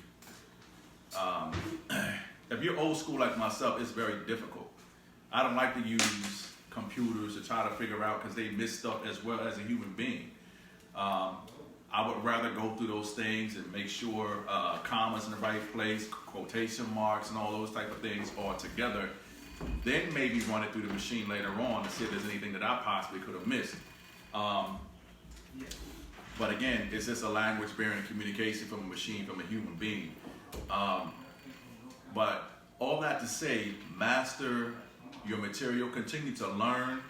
if you're old school like myself, it's very difficult. I don't like to use computers to try to figure out because they miss stuff as well as a human being. I would rather go through those things and make sure commas in the right place, quotation marks, and all those type of things are together. Then maybe run it through the machine later on to see if there's anything that I possibly could have missed. But again, it's just a language bearing communication from a machine, from a human being. But all that to say, master your material, continue to learn,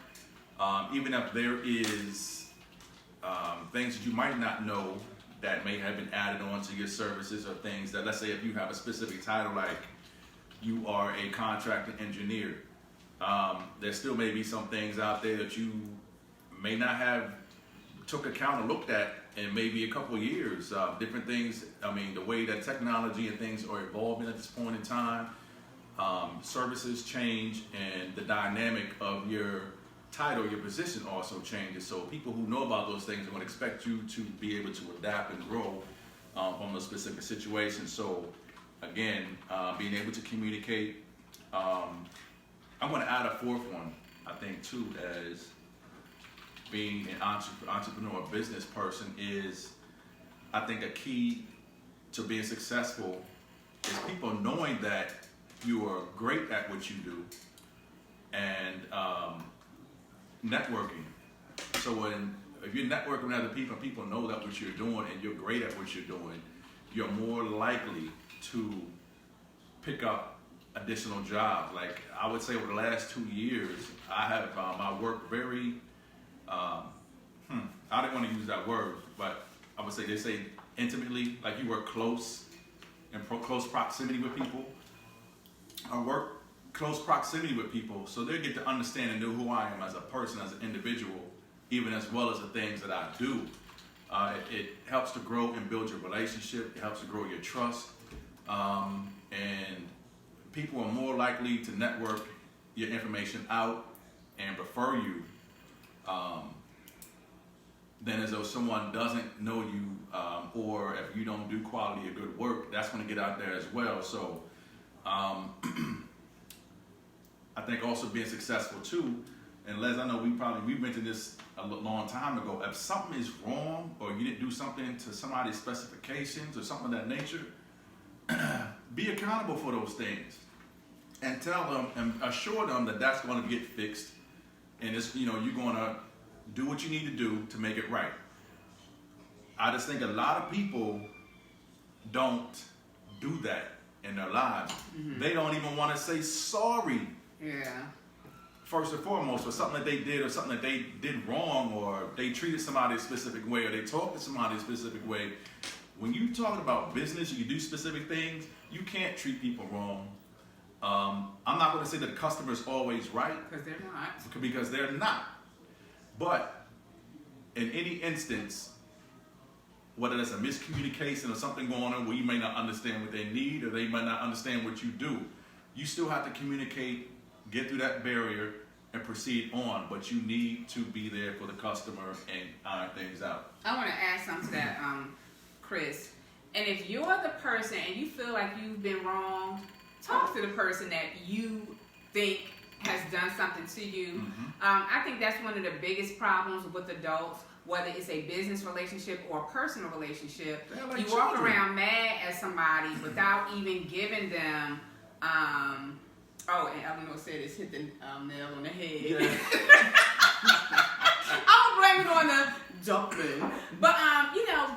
even if there is things that you might not know that may have been added on to your services, or things that, let's say if you have a specific title like you are a contractor engineer, there still may be some things out there that you may not have took account or looked at in maybe a couple of years. Different things, the way that technology and things are evolving at this point in time, services change, and the dynamic of your title, your position also changes. So people who know about those things are going to expect you to be able to adapt and grow from those specific situations. So again, being able to communicate. I'm going to add a 4th one, I think, too, as being an entrepreneur, business person is, I think, a key to being successful is people knowing that you are great at what you do, and networking. So if you're networking with other people, people know that what you're doing and you're great at what you're doing, you're more likely to pick up additional jobs. Like I would say over the last 2 years, I have I worked very, I didn't want to use that word, but I would say they say intimately, like you work close proximity with people. I work close proximity with people, so they get to understand and know who I am as a person, as an individual, even as well as the things that I do. It helps to grow and build your relationship. It helps to grow your trust. And people are more likely to network your information out and refer you than as though someone doesn't know you, or if you don't do quality or good work, that's going to get out there as well. So I think also being successful too, and Les, I know we mentioned this a long time ago, if something is wrong or you didn't do something to somebody's specifications or something of that nature, be accountable for those things and tell them and assure them that that's going to get fixed, and it's, you're going to do what you need to do to make it right. I just think a lot of people don't do that in their lives. Mm-hmm. They don't even want to say sorry. Yeah. First and foremost, for something that they did or something that they did wrong, or they treated somebody a specific way, or they talked to somebody a specific way. When you talk about business, you do specific things, you can't treat people wrong. I'm not going to say that the customer is always right. Because they're not. But in any instance, whether that's a miscommunication or something going on where you may not understand what they need or they might not understand what you do, you still have to communicate, get through that barrier, and proceed on. But you need to be there for the customer and iron things out. I want to add something to that, Chris. And if you're the person and you feel like you've been wrong, talk to the person that you think has done something to you. I think that's one of the biggest problems with adults, whether it's a business relationship or a personal relationship. Like you walk children. around mad at somebody without even giving them, and Eleanor said it's hit the nail on the head. Yeah. I'll blame it on the dumpling. But,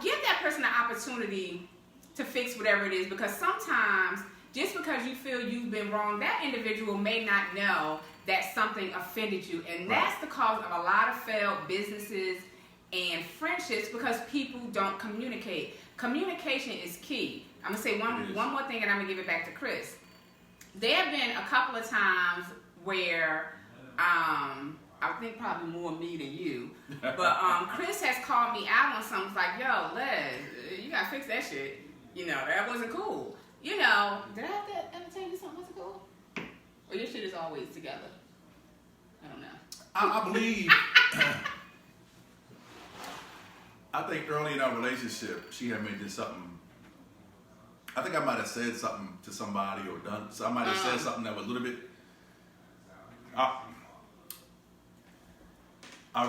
give that person the opportunity to fix whatever it is, because sometimes just because you feel you've been wrong, that individual may not know that something offended you. And that's the cause of a lot of failed businesses and friendships, because people don't communicate. Communication is key. I'm going to say one more thing, and I'm going to give it back to Chris. There have been a couple of times where, I think probably more me than you, but Chris has called me out on something like, yo, Les, you got to fix that shit. That wasn't cool. Did I have to ever tell you something wasn't cool? Or your shit is always together? I don't know. I believe, I think early in our relationship, she had mentioned something. I think I might have said something to somebody or done. So I might have said something that was a little bit. I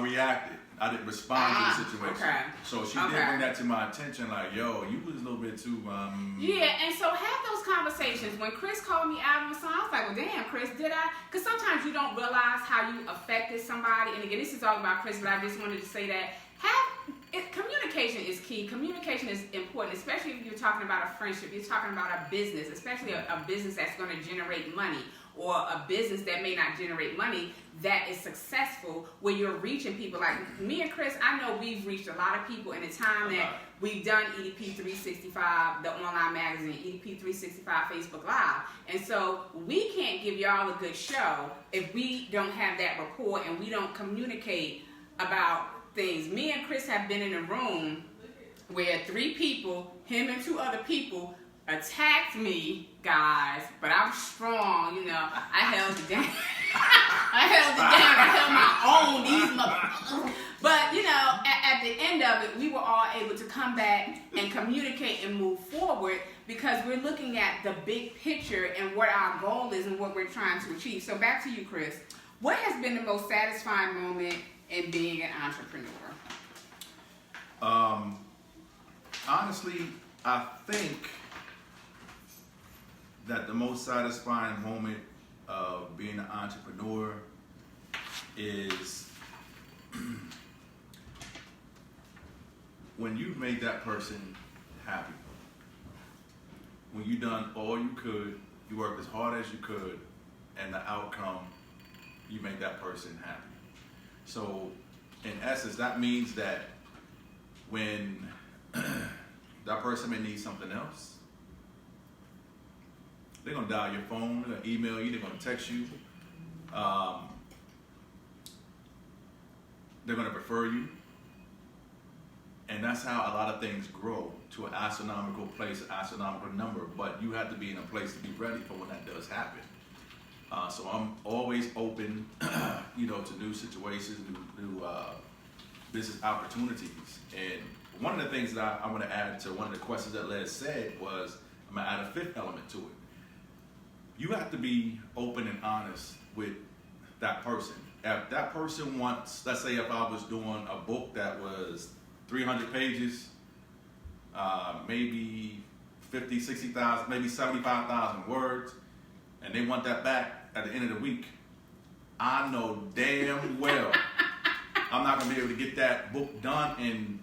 reacted. I didn't respond to the situation. Okay. So she did bring that to my attention, like, yo, you was a little bit too. Yeah, and so have those conversations. When Chris called me out on something, I was like, well, damn, Chris, did I? Because sometimes you don't realize how you affected somebody. And again, this is all about Chris, but I just wanted to say that communication is key. Communication is important, especially if you're talking about a friendship, you're talking about a business, especially a business that's going to generate money, or a business that may not generate money that is successful, where you're reaching people. Like me and Chris, I know we've reached a lot of people in the time that we've done EDP 365, the online magazine, EDP 365 Facebook Live. And so we can't give y'all a good show if we don't have that rapport and we don't communicate about things. Me and Chris have been in a room where 3 people, him and 2 other people, attacked me, guys, but I was strong, I held it down. I held my own, these motherfuckers. But, at the end of it, we were all able to come back and communicate and move forward, because we're looking at the big picture and what our goal is and what we're trying to achieve. So back to you, Chris. What has been the most satisfying moment in being an entrepreneur? Honestly, I think that the most satisfying moment of being an entrepreneur is when you've made that person happy. When you've done all you could, you worked as hard as you could, and the outcome, you make that person happy. So, in essence, that means that when that person may need something else, they're going to dial your phone, they're going to email you, they're going to text you. They're going to refer you. And that's how a lot of things grow to an astronomical place, an astronomical number. But you have to be in a place to be ready for when that does happen. So I'm always open, to new situations, new business opportunities. And one of the things that I want to add to one of the questions that Les said was, I'm going to add a 5th element to it. You have to be open and honest with that person. If that person wants, let's say if I was doing a book that was 300 pages, maybe 50, 60,000, maybe 75,000 words, and they want that back at the end of the week, I know damn well I'm not going to be able to get that book done, and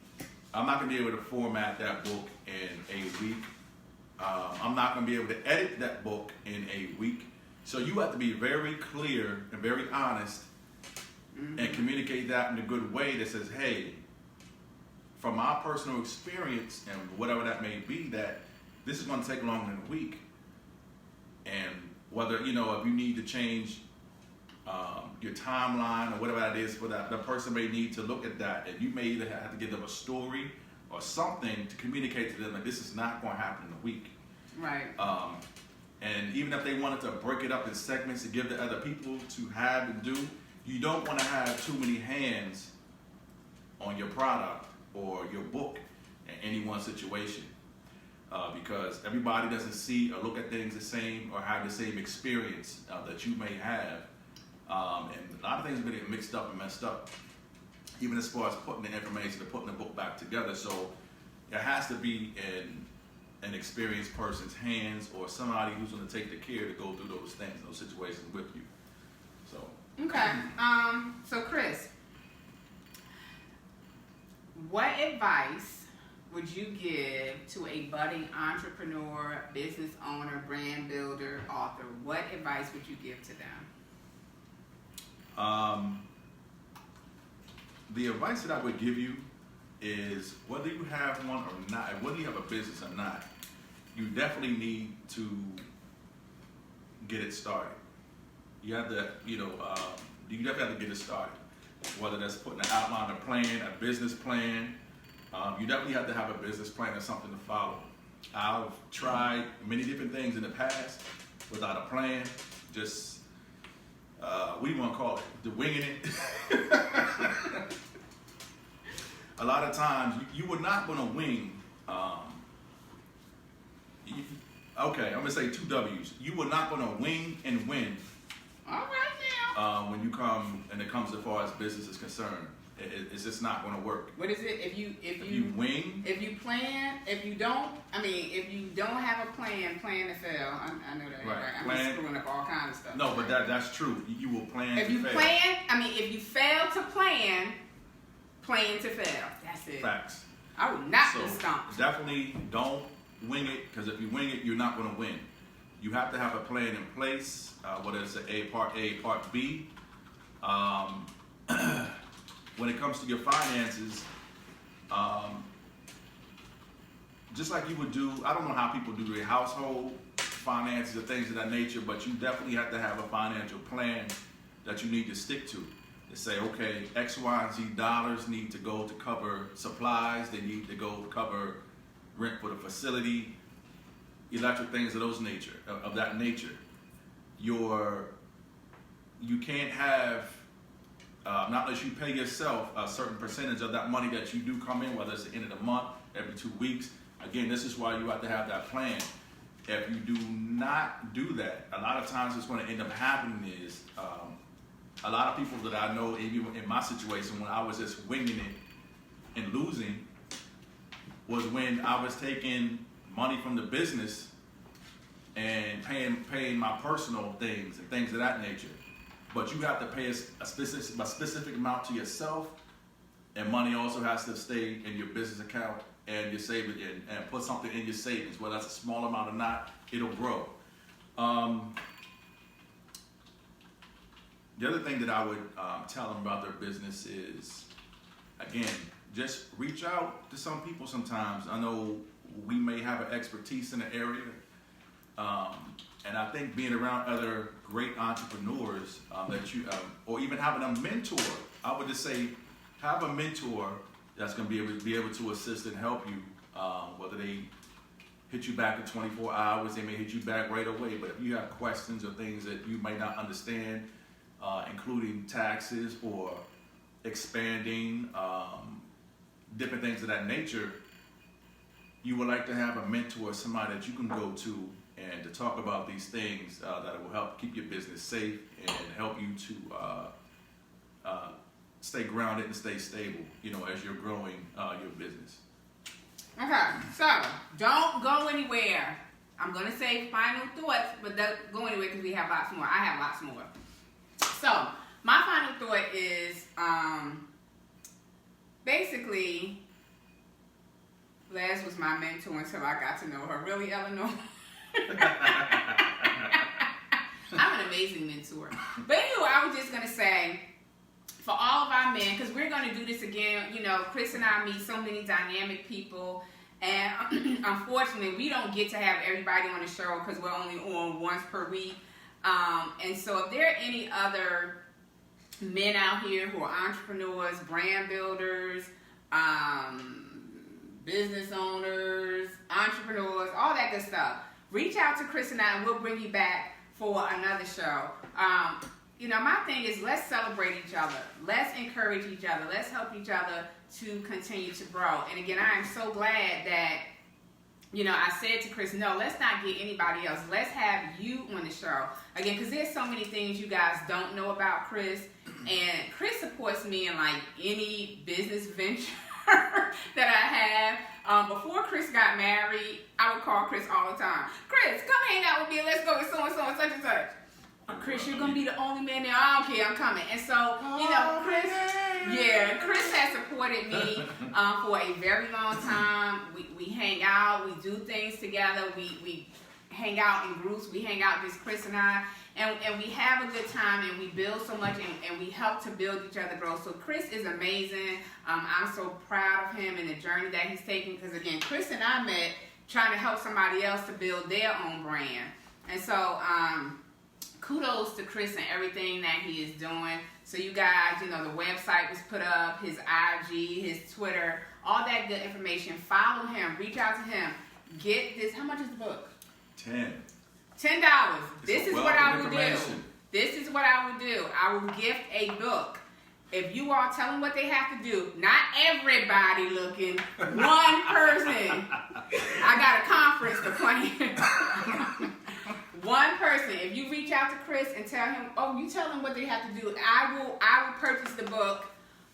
I'm not going to be able to format that book in a week. I'm not going to be able to edit that book in a week. So you have to be very clear and very honest and communicate that in a good way that says, hey, from my personal experience and whatever that may be, that this is going to take longer than a week. And whether, if you need to change your timeline or whatever that is for that, the person may need to look at that. And you may either have to give them a story or something to communicate to them that this is not going to happen in a week. Right. And even if they wanted to break it up in segments to give to other people to have and do, you don't want to have too many hands on your product or your book in any one situation. Because everybody doesn't see or look at things the same or have the same experience that you may have. And a lot of things are getting mixed up and messed up, even as far as putting the information and putting the book back together. So it has to be in an experienced person's hands or somebody who's going to take the care to go through those things, those situations with you. So. Okay. So Chris, what advice would you give to a budding entrepreneur, business owner, brand builder, author? What advice would you give to them? The advice that I would give you is whether you have one or not, and whether you have a business or not, you definitely need to get it started. You have to, you definitely have to get it started. Whether that's putting an outline, a plan, a business plan, you definitely have to have a business plan or something to follow. I've tried many different things in the past without a plan, just, what do you want to call it? The winging it. A lot of times, you were not going to wing, okay, I'm going to say 2 W's. You were not going to wing and win. All right now. When it comes as far as business is concerned. It's just not going to work. What is it? If you wing, if you plan, if you don't have a plan to fail. I know that. Right. I'm just screwing up all kinds of stuff. No, but that's true. You will plan. If to you fail. if you fail to plan to fail. That's it. Facts. I would not So be stumped. definitely don't wing it, because if you wing it, you're not going to win. You have to have a plan in place, whether it's part A, part B. When it comes to your finances, just like you would do, I don't know how people do their household finances or things of that nature, but you definitely have to have a financial plan that you need to stick to. To say, okay, X, Y, and Z dollars need to go to cover supplies, they need to go to cover rent for the facility, electric things of that nature. You can't have, not unless you pay yourself a certain percentage of that money that you do come in, whether it's the end of the month, every 2 weeks. Again, this is why you have to have that plan. If you do not do that, a lot of times what's going to end up happening is a lot of people that I know, even in my situation, when I was just winging it and losing, was when I was taking money from the business and paying my personal things and things of that nature. But you have to pay a specific amount to yourself, and money also has to stay in your business account and your savings, and put something in your savings, whether that's a small amount or not, it'll grow. The other thing that I would tell them about their business is, again, just reach out to some people sometimes. I know we may have an expertise in the area, and I think being around other great entrepreneurs that you, or even having a mentor, I would just say, have a mentor that's going to be able to assist and help you, whether they hit you back in 24 hours, they may hit you back right away, but if you have questions or things that you might not understand, including taxes or expanding, different things of that nature, you would like to have a mentor, somebody that you can go to and to talk about these things that will help keep your business safe and help you to stay grounded and stay stable, as you're growing your business. Okay, so don't go anywhere. I'm going to say final thoughts, but don't go anywhere because we have lots more. I have lots more. So my final thought is basically, Les was my mentor until I got to know her. Really, Eleanor? I'm an amazing mentor. But anyway, I was just going to say, for all of our men, because we're going to do this again, Chris and I meet so many dynamic people, and unfortunately, we don't get to have everybody on the show because we're only on once per week. And so if there are any other men out here who are entrepreneurs, brand builders, business owners, entrepreneurs, all that good stuff. Reach out to Chris and I, and we'll bring you back for another show. My thing is, let's celebrate each other. Let's encourage each other. Let's help each other to continue to grow. And again, I am so glad that, I said to Chris, no, let's not get anybody else. Let's have you on the show. Again, because there's so many things you guys don't know about Chris. And Chris supports me in like any business venture that I have. Before Chris got married, I would call Chris all the time. Chris, come hang out with me. Let's go with so-and-so and such and such. Chris, you're going to be the only man there. I don't care. I'm coming. And so, Chris has supported me for a very long time. We hang out. We do things together. We hang out in groups. We hang out, just Chris and I. And we have a good time, and we build so much, and we help to build each other grow. So Chris is amazing. I'm so proud of him and the journey that he's taking. Because, again, Chris and I met trying to help somebody else to build their own brand. And so, kudos to Chris and everything that he is doing. So you guys, the website was put up, his IG, his Twitter, all that good information. Follow him. Reach out to him. Get this. How much is the book? $10. This is what I would do. This is what I would do. I will gift a book. If you all tell them what they have to do, not everybody looking, one person. I got a conference to plan. One person. If you reach out to Chris and tell him, you tell him what they have to do, I will purchase the book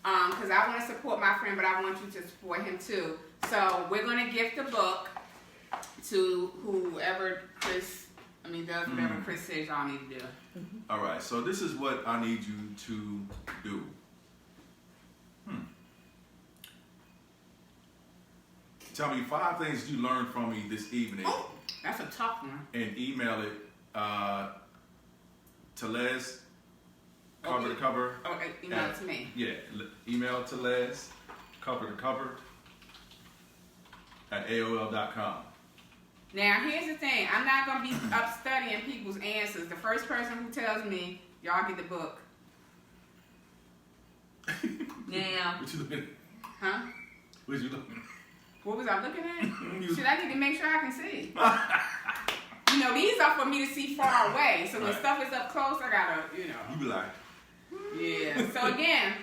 because I want to support my friend, but I want you to support him too. So we're going to gift the book to whoever does whatever Chris says y'all need to do. All right, so this is what I need you to do. Tell me 5 things you learned from me this evening. Oh, that's a tough one. And email it to Les, cover to cover. Okay, email it to me. Yeah, email it to Les, cover to cover, at AOL.com. Now, here's the thing. I'm not going to be up studying people's answers. The first person who tells me, y'all get the book. Now. What you looking at? Huh? What you looking at? What was I looking at? Should I need to make sure I can see? These are for me to see far away. So when stuff is up close, I got to, You be like. Yeah. So again,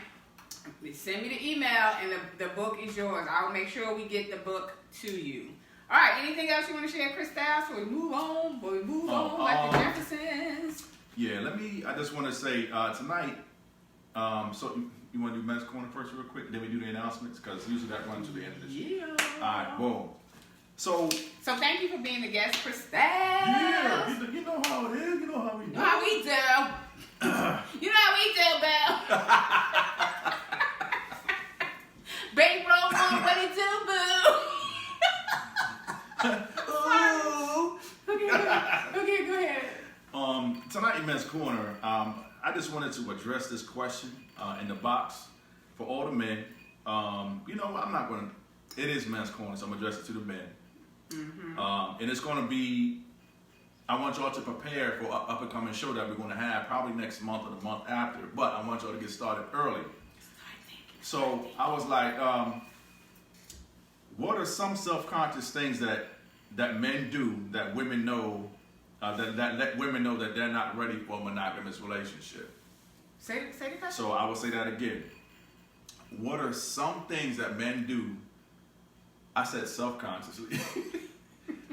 send me the email and the book is yours. I will make sure we get the book to you. All right, anything else you want to share, Chris Styles, before we move on? Like the Jeffersons? Yeah, I just want to say, tonight, so you want to do Men's Corner first real quick? Then we do the announcements? Because usually that runs to the end of the show. Yeah. All right, boom. So thank you for being the guest, Chris Styles. Yeah, you know how it is. You know how we do. You know how we do. You know how we do, Belle. Bankroll on what it do, boo. Okay, go ahead. Tonight in Men's Corner, I just wanted to address this question in the box for all the men. I'm not going to, it is Men's Corner, so I'm going to address it to the men. Mm-hmm. And it's going to be, I want y'all to prepare for an up-and-coming show that we're going to have probably next month or the month after, but I want y'all to get started early. So I was like, what are some self-conscious things that men do that women know, that let women know that they're not ready for a monogamous relationship? Say the question. So I will say that again. What are some things that men do? I said self-consciously.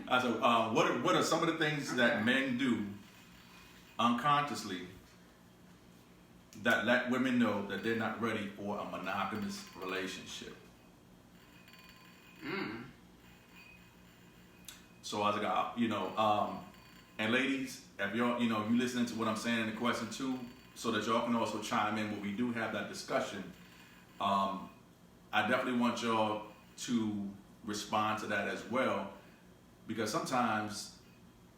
I said, what are some of the things that men do unconsciously that let women know that they're not ready for a monogamous relationship? So I was like, and ladies, if y'all, you listening to what I'm saying in the question too, so that y'all can also chime in when we do have that discussion. I definitely want y'all to respond to that as well, because sometimes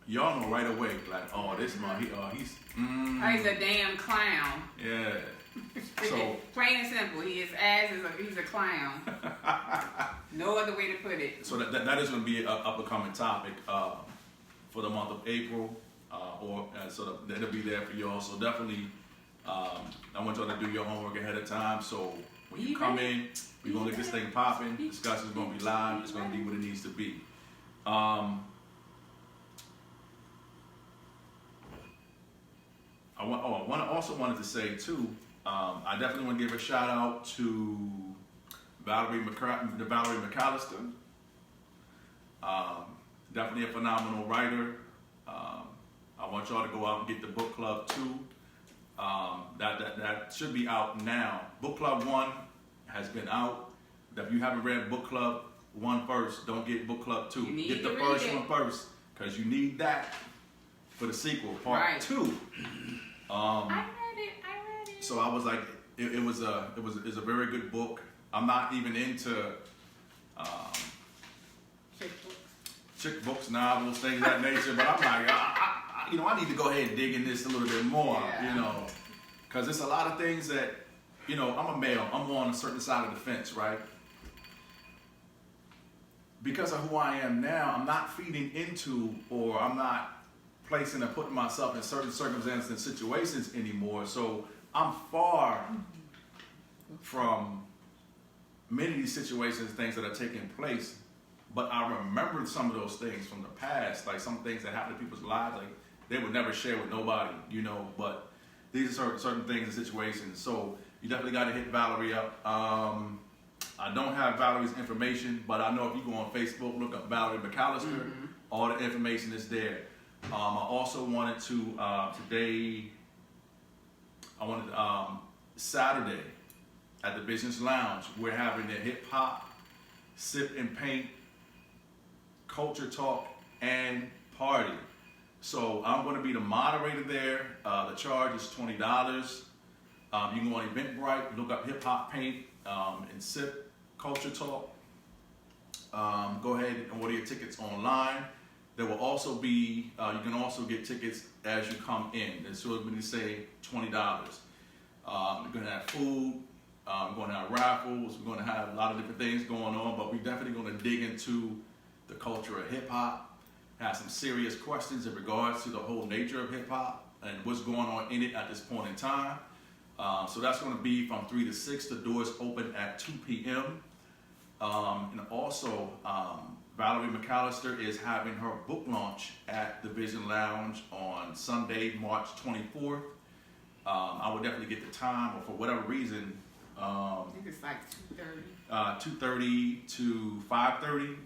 y'all know right away, like, oh, this man, he's a damn clown. Yeah. So plain and simple, he's a clown. No other way to put it. So that is going to be an up-and-coming topic for the month of April, so that'll be there for y'all. So definitely, I want y'all to do your homework ahead of time. So When you come in, we're going to get this thing popping. Discussion's going to be live. It's going to be what it needs to be. I also wanted to say, too, I definitely want to give a shout out to Valerie McAllister. Definitely a phenomenal writer. I want y'all to go out and get the book club 2. That should be out now. Book Club 1 has been out. If you haven't read Book Club 1 first, don't get Book Club 2. Get the first one first, because you need that for the sequel, part 2. I read it. So I was like, it was a very good book. I'm not even into chick books, novels, things of that nature, but I'm like, I need to go ahead and dig in this a little bit more, because there's a lot of things that, I'm a male, I'm on a certain side of the fence, right? Because of who I am now, I'm not feeding into, or I'm not placing or putting myself in certain circumstances and situations anymore, so I'm far from many of these situations, things that are taking place, but I remember some of those things from the past, like some things that happen in people's lives, like they would never share with nobody, but these are certain things and situations. So you definitely got to hit Valerie up. I don't have Valerie's information, but I know if you go on Facebook, look up Valerie McAllister, all the information is there. I also wanted to, Saturday at the Business Lounge, we're having the hip hop, sip and paint, culture talk, and party. So I'm going to be the moderator there. The charge is $20. You can go on Eventbrite, look up hip hop paint and sip culture talk. Go ahead and order your tickets online. There will also be, you can also get tickets as you come in. And so when you say $20, we're going to have food, we're going to have raffles, we're going to have a lot of different things going on, but we're definitely going to dig into the culture of hip hop, have some serious questions in regards to the whole nature of hip hop and what's going on in it at this point in time. So that's going to be from 3 to 6. The doors open at 2 p.m. And also, Valerie McAllister is having her book launch at the Vision Lounge on Sunday, March 24th. I would definitely get the time, or for whatever reason, I think it's like 2:30. 2:30 to 5:30,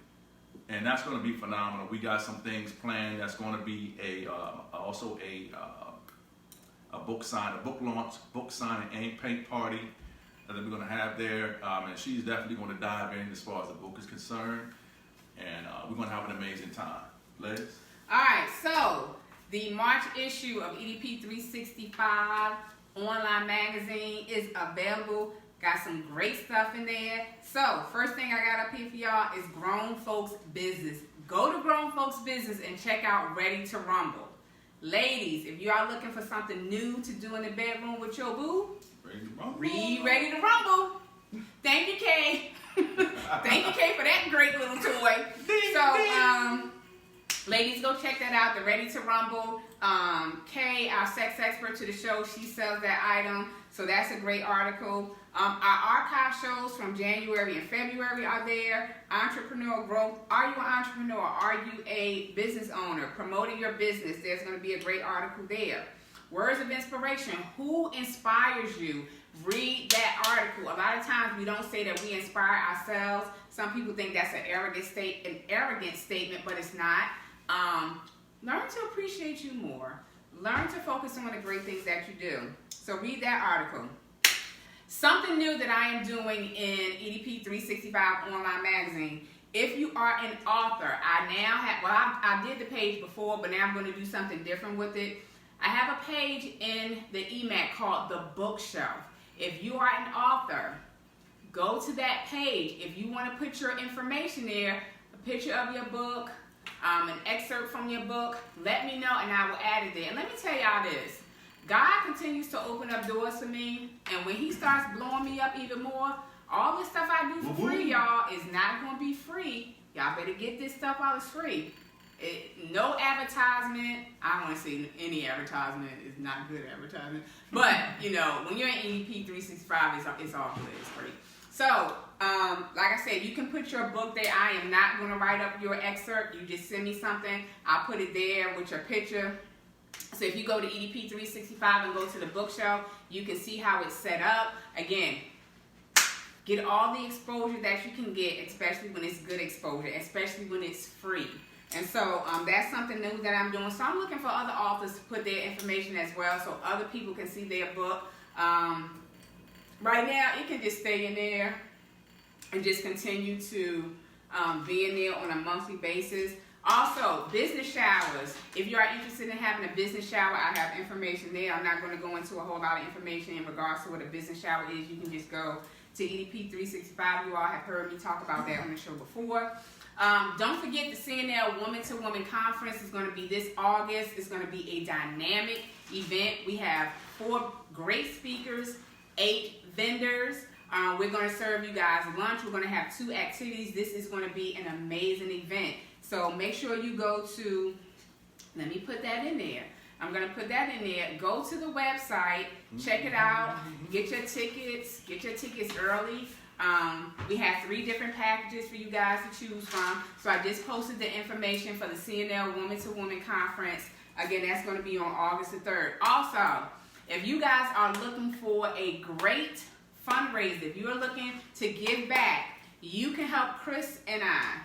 and that's going to be phenomenal. We got some things planned. That's going to be also a book launch, book signing and paint party that we're going to have there, and she's definitely going to dive in as far as the book is concerned, and we're going to have an amazing time. Liz? All right, so the March issue of EDP 365 online magazine is available. Got some great stuff in there. So, first thing I got up here for y'all is Grown Folks Business. Go to Grown Folks Business and check out Ready to Rumble. Ladies, if you are looking for something new to do in the bedroom with your boo, read Ready to Rumble. Thank you, Kay. Thank you, Kay, for that great little toy. So, ladies, go check that out, the Ready to Rumble. Kay, our sex expert to the show, she sells that item. So that's a great article. Our archive shows from January and February are there. Entrepreneurial growth. Are you an entrepreneur? Are you a business owner? Promoting your business. There's going to be a great article there. Words of inspiration. Who inspires you? Read that article. A lot of times we don't say that we inspire ourselves. Some people think that's an arrogant statement, but it's not. Learn to appreciate you more. Learn to focus on the great things that you do. So read that article. Something new that I am doing in EDP 365 online magazine. If you are an author, I did the page before, but now I'm going to do something different with it. I have a page in the EMAC called The Bookshelf. If you are an author, go to that page. If you want to put your information there, a picture of your book, an excerpt from your book, let me know and I will add it there. And let me tell y'all this. God continues to open up doors for me, and when he starts blowing me up even more, all this stuff I do for free, y'all, is not going to be free. Y'all better get this stuff while it's free. No advertisement. I don't want to say any advertisement is not good advertisement. But, when you're in EDP 365, it's all good. It's great. So, like I said, you can put your book there. I am not going to write up your excerpt. You just send me something. I'll put it there with your picture. So if you go to EDP 365 and go to the bookshelf, you can see how it's set up. Again, get all the exposure that you can get, especially when it's good exposure, especially when it's free. And so that's something new that I'm doing. So I'm looking for other authors to put their information as well so other people can see their book. Right now, it can just stay in there and just continue to be in there on a monthly basis. Also, business showers. If you are interested in having a business shower, I have information there. I'm not going to go into a whole lot of information in regards to what a business shower is. You can just go to EDP 365. You all have heard me talk about that on the show before. Don't forget the CNL Woman to Woman Conference is going to be this August. It's going to be a dynamic event. We have 4 great speakers, 8 vendors. We're going to serve you guys lunch. We're going to have 2 activities. This is going to be an amazing event. So make sure you go to, let me put that in there. I'm going to put that in there. Go to the website, check it out, get your tickets early. We have 3 different packages for you guys to choose from. So I just posted the information for the CNL Woman to Woman Conference. Again, that's going to be on August the 3rd. Also, if you guys are looking for a great fundraiser, if you're looking to give back, you can help Chris and I.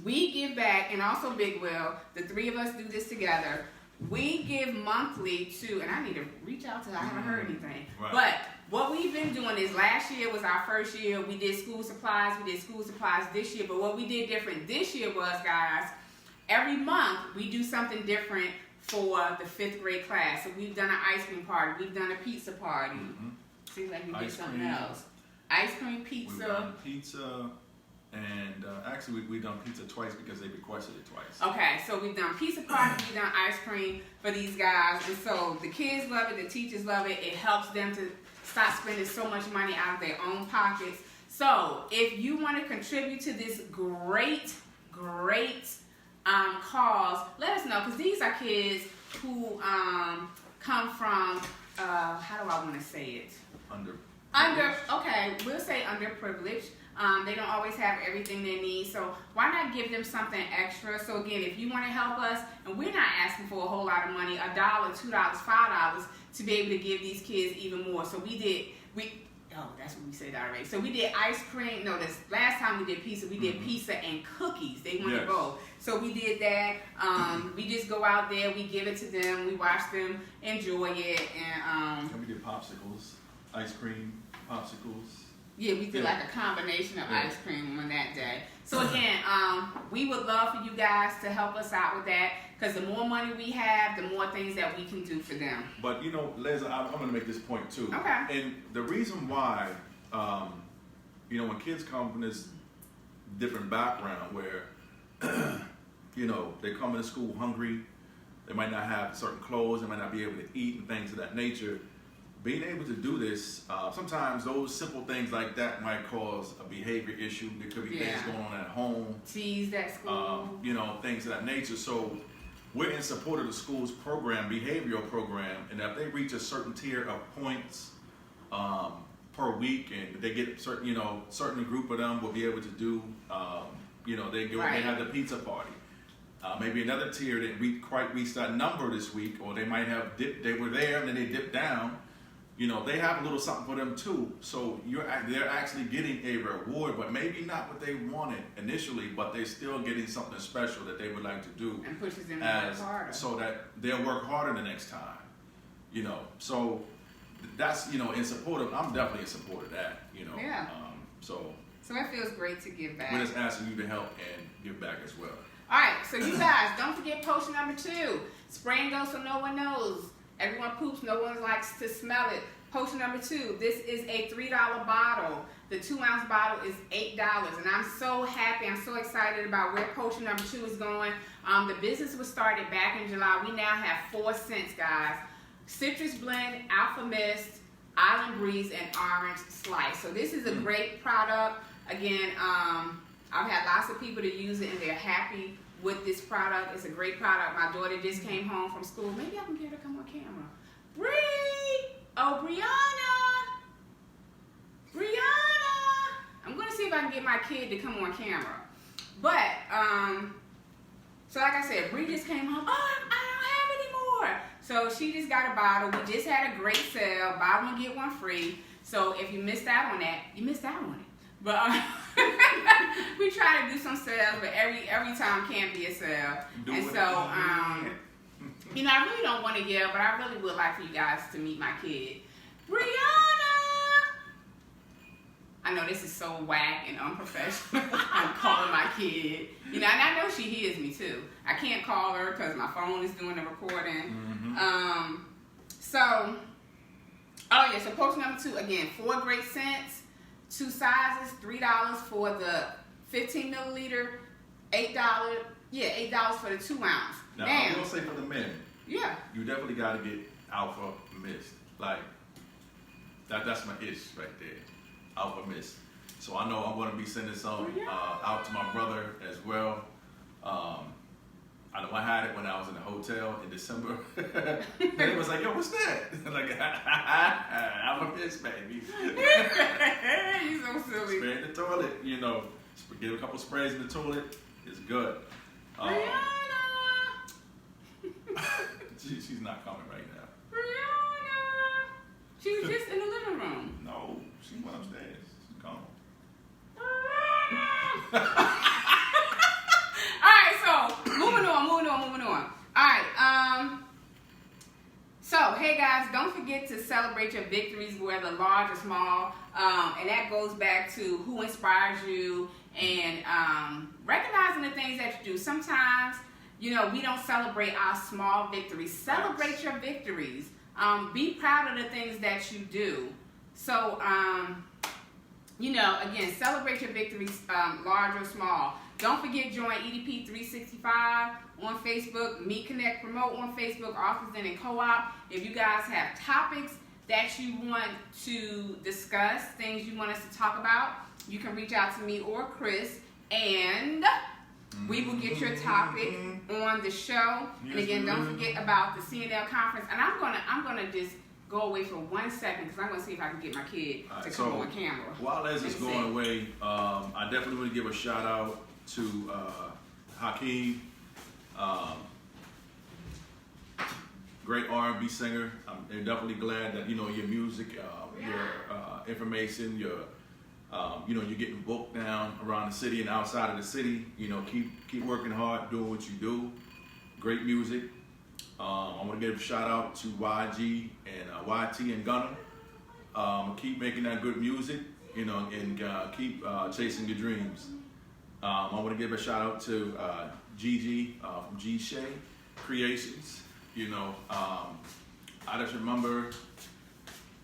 We give back, and also Big Will, the 3 of us do this together. We give monthly to, and I need to reach out to, I haven't heard anything. Right. But what we've been doing is last year was our first year. We did school supplies. We did school supplies this year. But what we did different this year was, guys, every month we do something different for the 5th grade class. So we've done an ice cream party. We've done a pizza party. Seems like we did something else. Ice cream, pizza. We've done pizza. And actually, we've done pizza twice because they requested it twice. Okay, so we've done pizza party, we've done ice cream for these guys. And so the kids love it, the teachers love it. It helps them to stop spending so much money out of their own pockets. So if you want to contribute to this great cause, let us know. Because these are kids who come from, how do I want to say it? Okay, we'll say underprivileged. They don't always have everything they need, so why not give them something extra? So again, if you want to help us, and we're not asking for a whole lot of money, $1, $2, $5, to be able to give these kids even more. So that's what we said already. So we did ice cream. No, this last time we did pizza. We did pizza and cookies. They wanted both. So we did that. We just go out there, we give it to them, we watch them enjoy it, and we did popsicles, ice cream, popsicles. Yeah, we did like a combination of ice cream on that day. So again, we would love for you guys to help us out with that, because the more money we have, the more things that we can do for them. But Les, I'm going to make this point too. Okay. And the reason why, when kids come from this different background where, they come into school hungry, they might not have certain clothes, they might not be able to eat and things of that nature. Being able to do this, sometimes those simple things like that might cause a behavior issue. There could be things going on at home. Teased at school. Things of that nature. So we're in support of the school's program, behavioral program, and if they reach a certain tier of points per week, and they get certain group of them will be able to do, they have the pizza party. Maybe another tier didn't quite reach that number this week, or they might have they were there and then they dipped down. They have a little something for them too. So they're actually getting a reward, but maybe not what they wanted initially, but they're still getting something special that they would like to do. And pushes them to work harder. So that they'll work harder the next time. So that's, in support of, I'm definitely in support of that, Yeah. So it feels great to give back. We're just asking you to help and give back as well. All right, so you guys, don't forget potion number 2. Spray and go so no one knows. Everyone poops, no one likes to smell it. Potion number 2, this is a $3 bottle. The 2-ounce bottle is $8, and I'm so happy, I'm so excited about where potion number 2 is going. The business was started back in July. We now have 4 scents, guys. Citrus Blend, Alpha Mist, Island Breeze, and Orange Slice. So this is a great product. Again, I've had lots of people to use it and they're happy with this product. It's a great product. My daughter just came home from school. Maybe I can get her to come on camera. Bree! Oh, Brianna! I'm going to see if I can get my kid to come on camera. But, so like I said, Bree just came home. Oh, I don't have any more. So she just got a bottle. We just had a great sale. Buy one, get one free. So if you missed out on that, you missed out on it. But we try to do some sales, but every time can't be a sale. And so, you know, I really don't want to yell, but I really would like for you guys to meet my kid. Brianna! I know this is so whack and unprofessional. I'm calling my kid. You know, and I know she hears me too. I can't call her because my phone is doing the recording. So post number 2, again, 4 great scents, 2 sizes, $3 for the 15 milliliter, $8 for the 2 ounce. Now, I will say for the men, you definitely got to get Alpha Mist. Like, that's my ish right there, Alpha Mist. So I know I'm going to be sending some out to my brother as well. I know I had it when I was in the hotel in December. And it was like, yo, what's that? Like, Alpha Mist, baby. You're so silly. Spray in the toilet, you know. Give a couple sprays in the toilet. It's good. She's not coming right now. Brianna! She was just in the living room. No, she went upstairs. She's gone. Alright, so moving on. Alright, so hey guys, don't forget to celebrate your victories, whether large or small. And that goes back to who inspires you and recognizing the things that you do. Sometimes, you know, we don't celebrate our small victories. Celebrate your victories. Be proud of the things that you do. So, you know, again, celebrate your victories, large or small. Don't forget, join EDP 365 on Facebook, Meet, Connect, Promote on Facebook, Authors In and Co-op. If you guys have topics that you want to discuss, things you want us to talk about, you can reach out to me or Chris, and we will get your topic on the show. And again, don't forget about the CNL conference. And I'm gonna just go away for 1 second because I'm gonna see if I can get my kid to come on camera. While Les is going away, I definitely want to give a shout out to Hakeem, great R&B singer. I'm definitely glad that, you know, your music, your information, your you know, you're getting booked down around the city and outside of the city. You know, keep working hard, doing what you do. Great music. I want to give a shout out to YG and YT and Gunner. Keep making that good music, you know, and keep chasing your dreams. I want to give a shout out to Gigi from G Shay Creations. You know, I just remember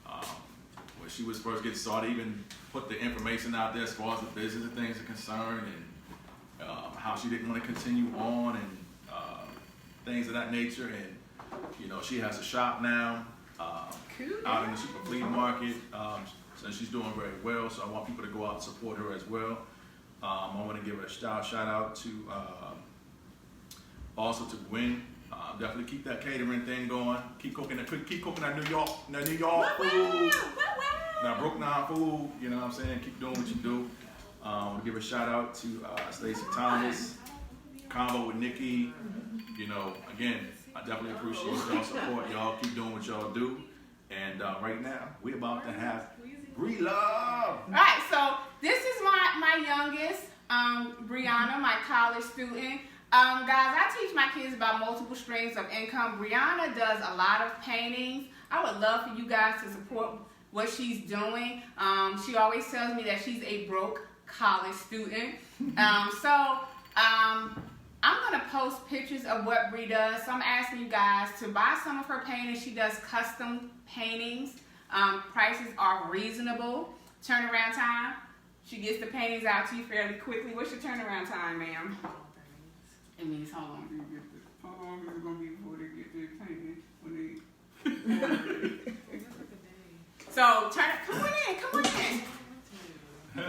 when she was first getting started, even put the information out there as far as the business and things are concerned, and how she didn't want to continue on and things of that nature. And you know, she has a shop now out in the super flea market, so she's doing very well. So I want people to go out and support her as well. I want to give a shout out to also to Gwen. Definitely keep that catering thing going. Keep cooking that New York food. Now Brooklyn food. You know what I'm saying? Keep doing what you do. We'll give a shout out to Stacey Thomas, Combo with Nikki. You know, again, I definitely appreciate y'all support. Y'all keep doing what y'all do. And right now, we're about to have Bree Love. All right, so this is my youngest, Brianna, my college student. Guys, I teach my kids about multiple streams of income. Brianna does a lot of paintings. I would love for you guys to support what she's doing. She always tells me that she's a broke college student. I'm going to post pictures of what Bree does. So I'm asking you guys to buy some of her paintings. She does custom paintings. Prices are reasonable. Turnaround time, she gets the paintings out to you fairly quickly. What's your turnaround time, ma'am? It means how long do you get this? How long is it going to be before they get their painting? So come on in.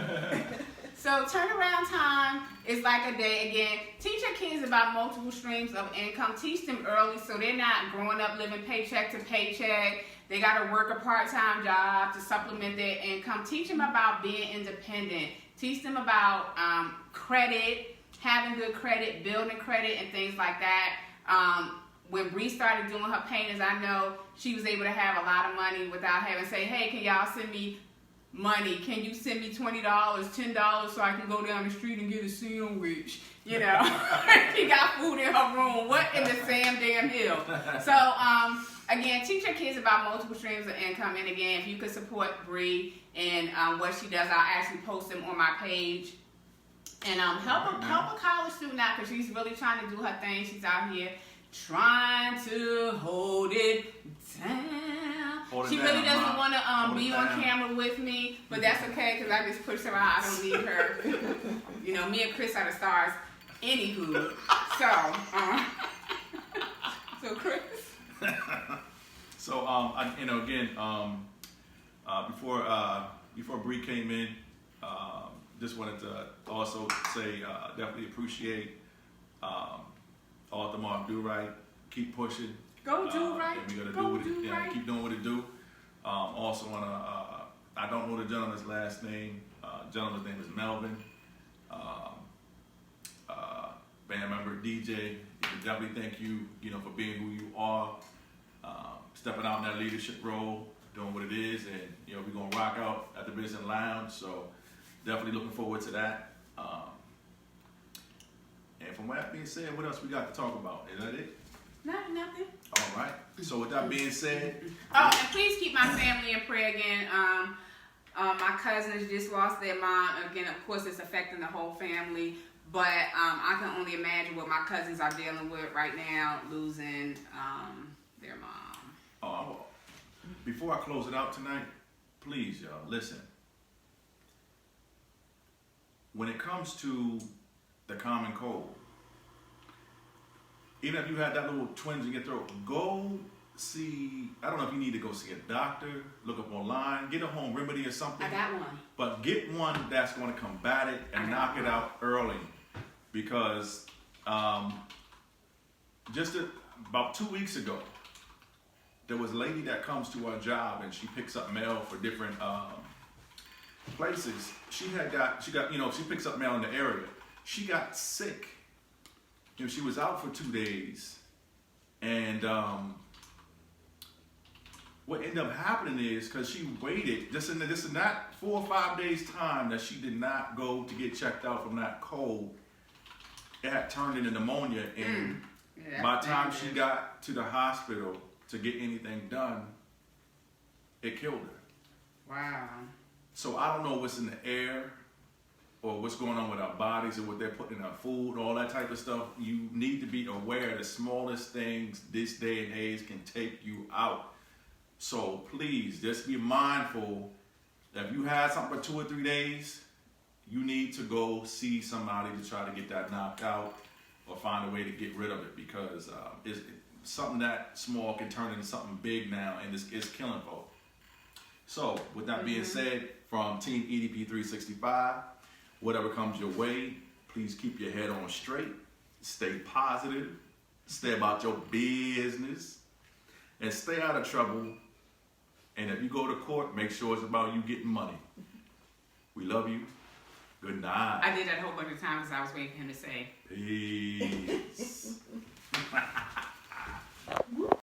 So turnaround time is like a day again. Teach your kids about multiple streams of income. Teach them early so they're not growing up living paycheck to paycheck. They got to work a part-time job to supplement their income. Teach them about being independent. Teach them about credit, having good credit, building credit, and things like that. When Bree started doing her paintings, I know she was able to have a lot of money without having to say, hey, can y'all send me money? Can you send me $20, $10 so I can go down the street and get a sandwich? You know, she got food in her room. What in the damn hill? So, again, teach your kids about multiple streams of income. And again, if you could support Bree and what she does, I'll actually post them on my page. And help a college student out because she's really trying to do her thing. She's out here trying to hold it down. She really doesn't want to be on camera with me, but that's okay because I just push her out. I don't need her. You know, me and Chris are the stars. Anywho, so Chris. So again, before Bree came in, just wanted to also say definitely appreciate Author Mark Do Right. Keep pushing. Go do right. And we're gonna keep doing what it do. Also wanna I don't know the gentleman's last name. Gentleman's name is Melvin. Band member DJ. Definitely thank you, for being who you are, stepping out in that leadership role, doing what it is, and we're gonna rock out at the Business Lounge. So definitely looking forward to that. And from that being said, what else we got to talk about? Is that it? Nothing. All right. So with that being said, and please keep my family in prayer again. My cousins just lost their mom. Again, of course, it's affecting the whole family. But I can only imagine what my cousins are dealing with right now, losing their mom. Before I close it out tonight, please, y'all, listen. When it comes to the common cold, even if you had that little twinge in your throat, go see, I don't know if you need to go see a doctor, look up online, get a home remedy or something. I got one. But get one that's going to combat it and knock it out early. Because about 2 weeks ago, there was a lady that comes to our job and she picks up mail for different places. She picks up mail in the area. She got sick. She was out for 2 days. And what ended up happening is, because she waited, this in that 4 or 5 days time that she did not go to get checked out from that cold, it had turned into pneumonia. And by the time she got to the hospital to get anything done, it killed her. Wow. So I don't know what's in the air or what's going on with our bodies or what they're putting in our food, all that type of stuff. You need to be aware the smallest things this day and age can take you out. So please, just be mindful that if you had something for 2 or 3 days, you need to go see somebody to try to get that knocked out or find a way to get rid of it, because it's something that small can turn into something big now, and it's killing folks. So with that being said, from Team EDP 365, whatever comes your way, please keep your head on straight, stay positive, stay about your business, and stay out of trouble. And if you go to court, make sure it's about you getting money. We love you. Good night. I did that a whole bunch of times because I was waiting for him to say peace.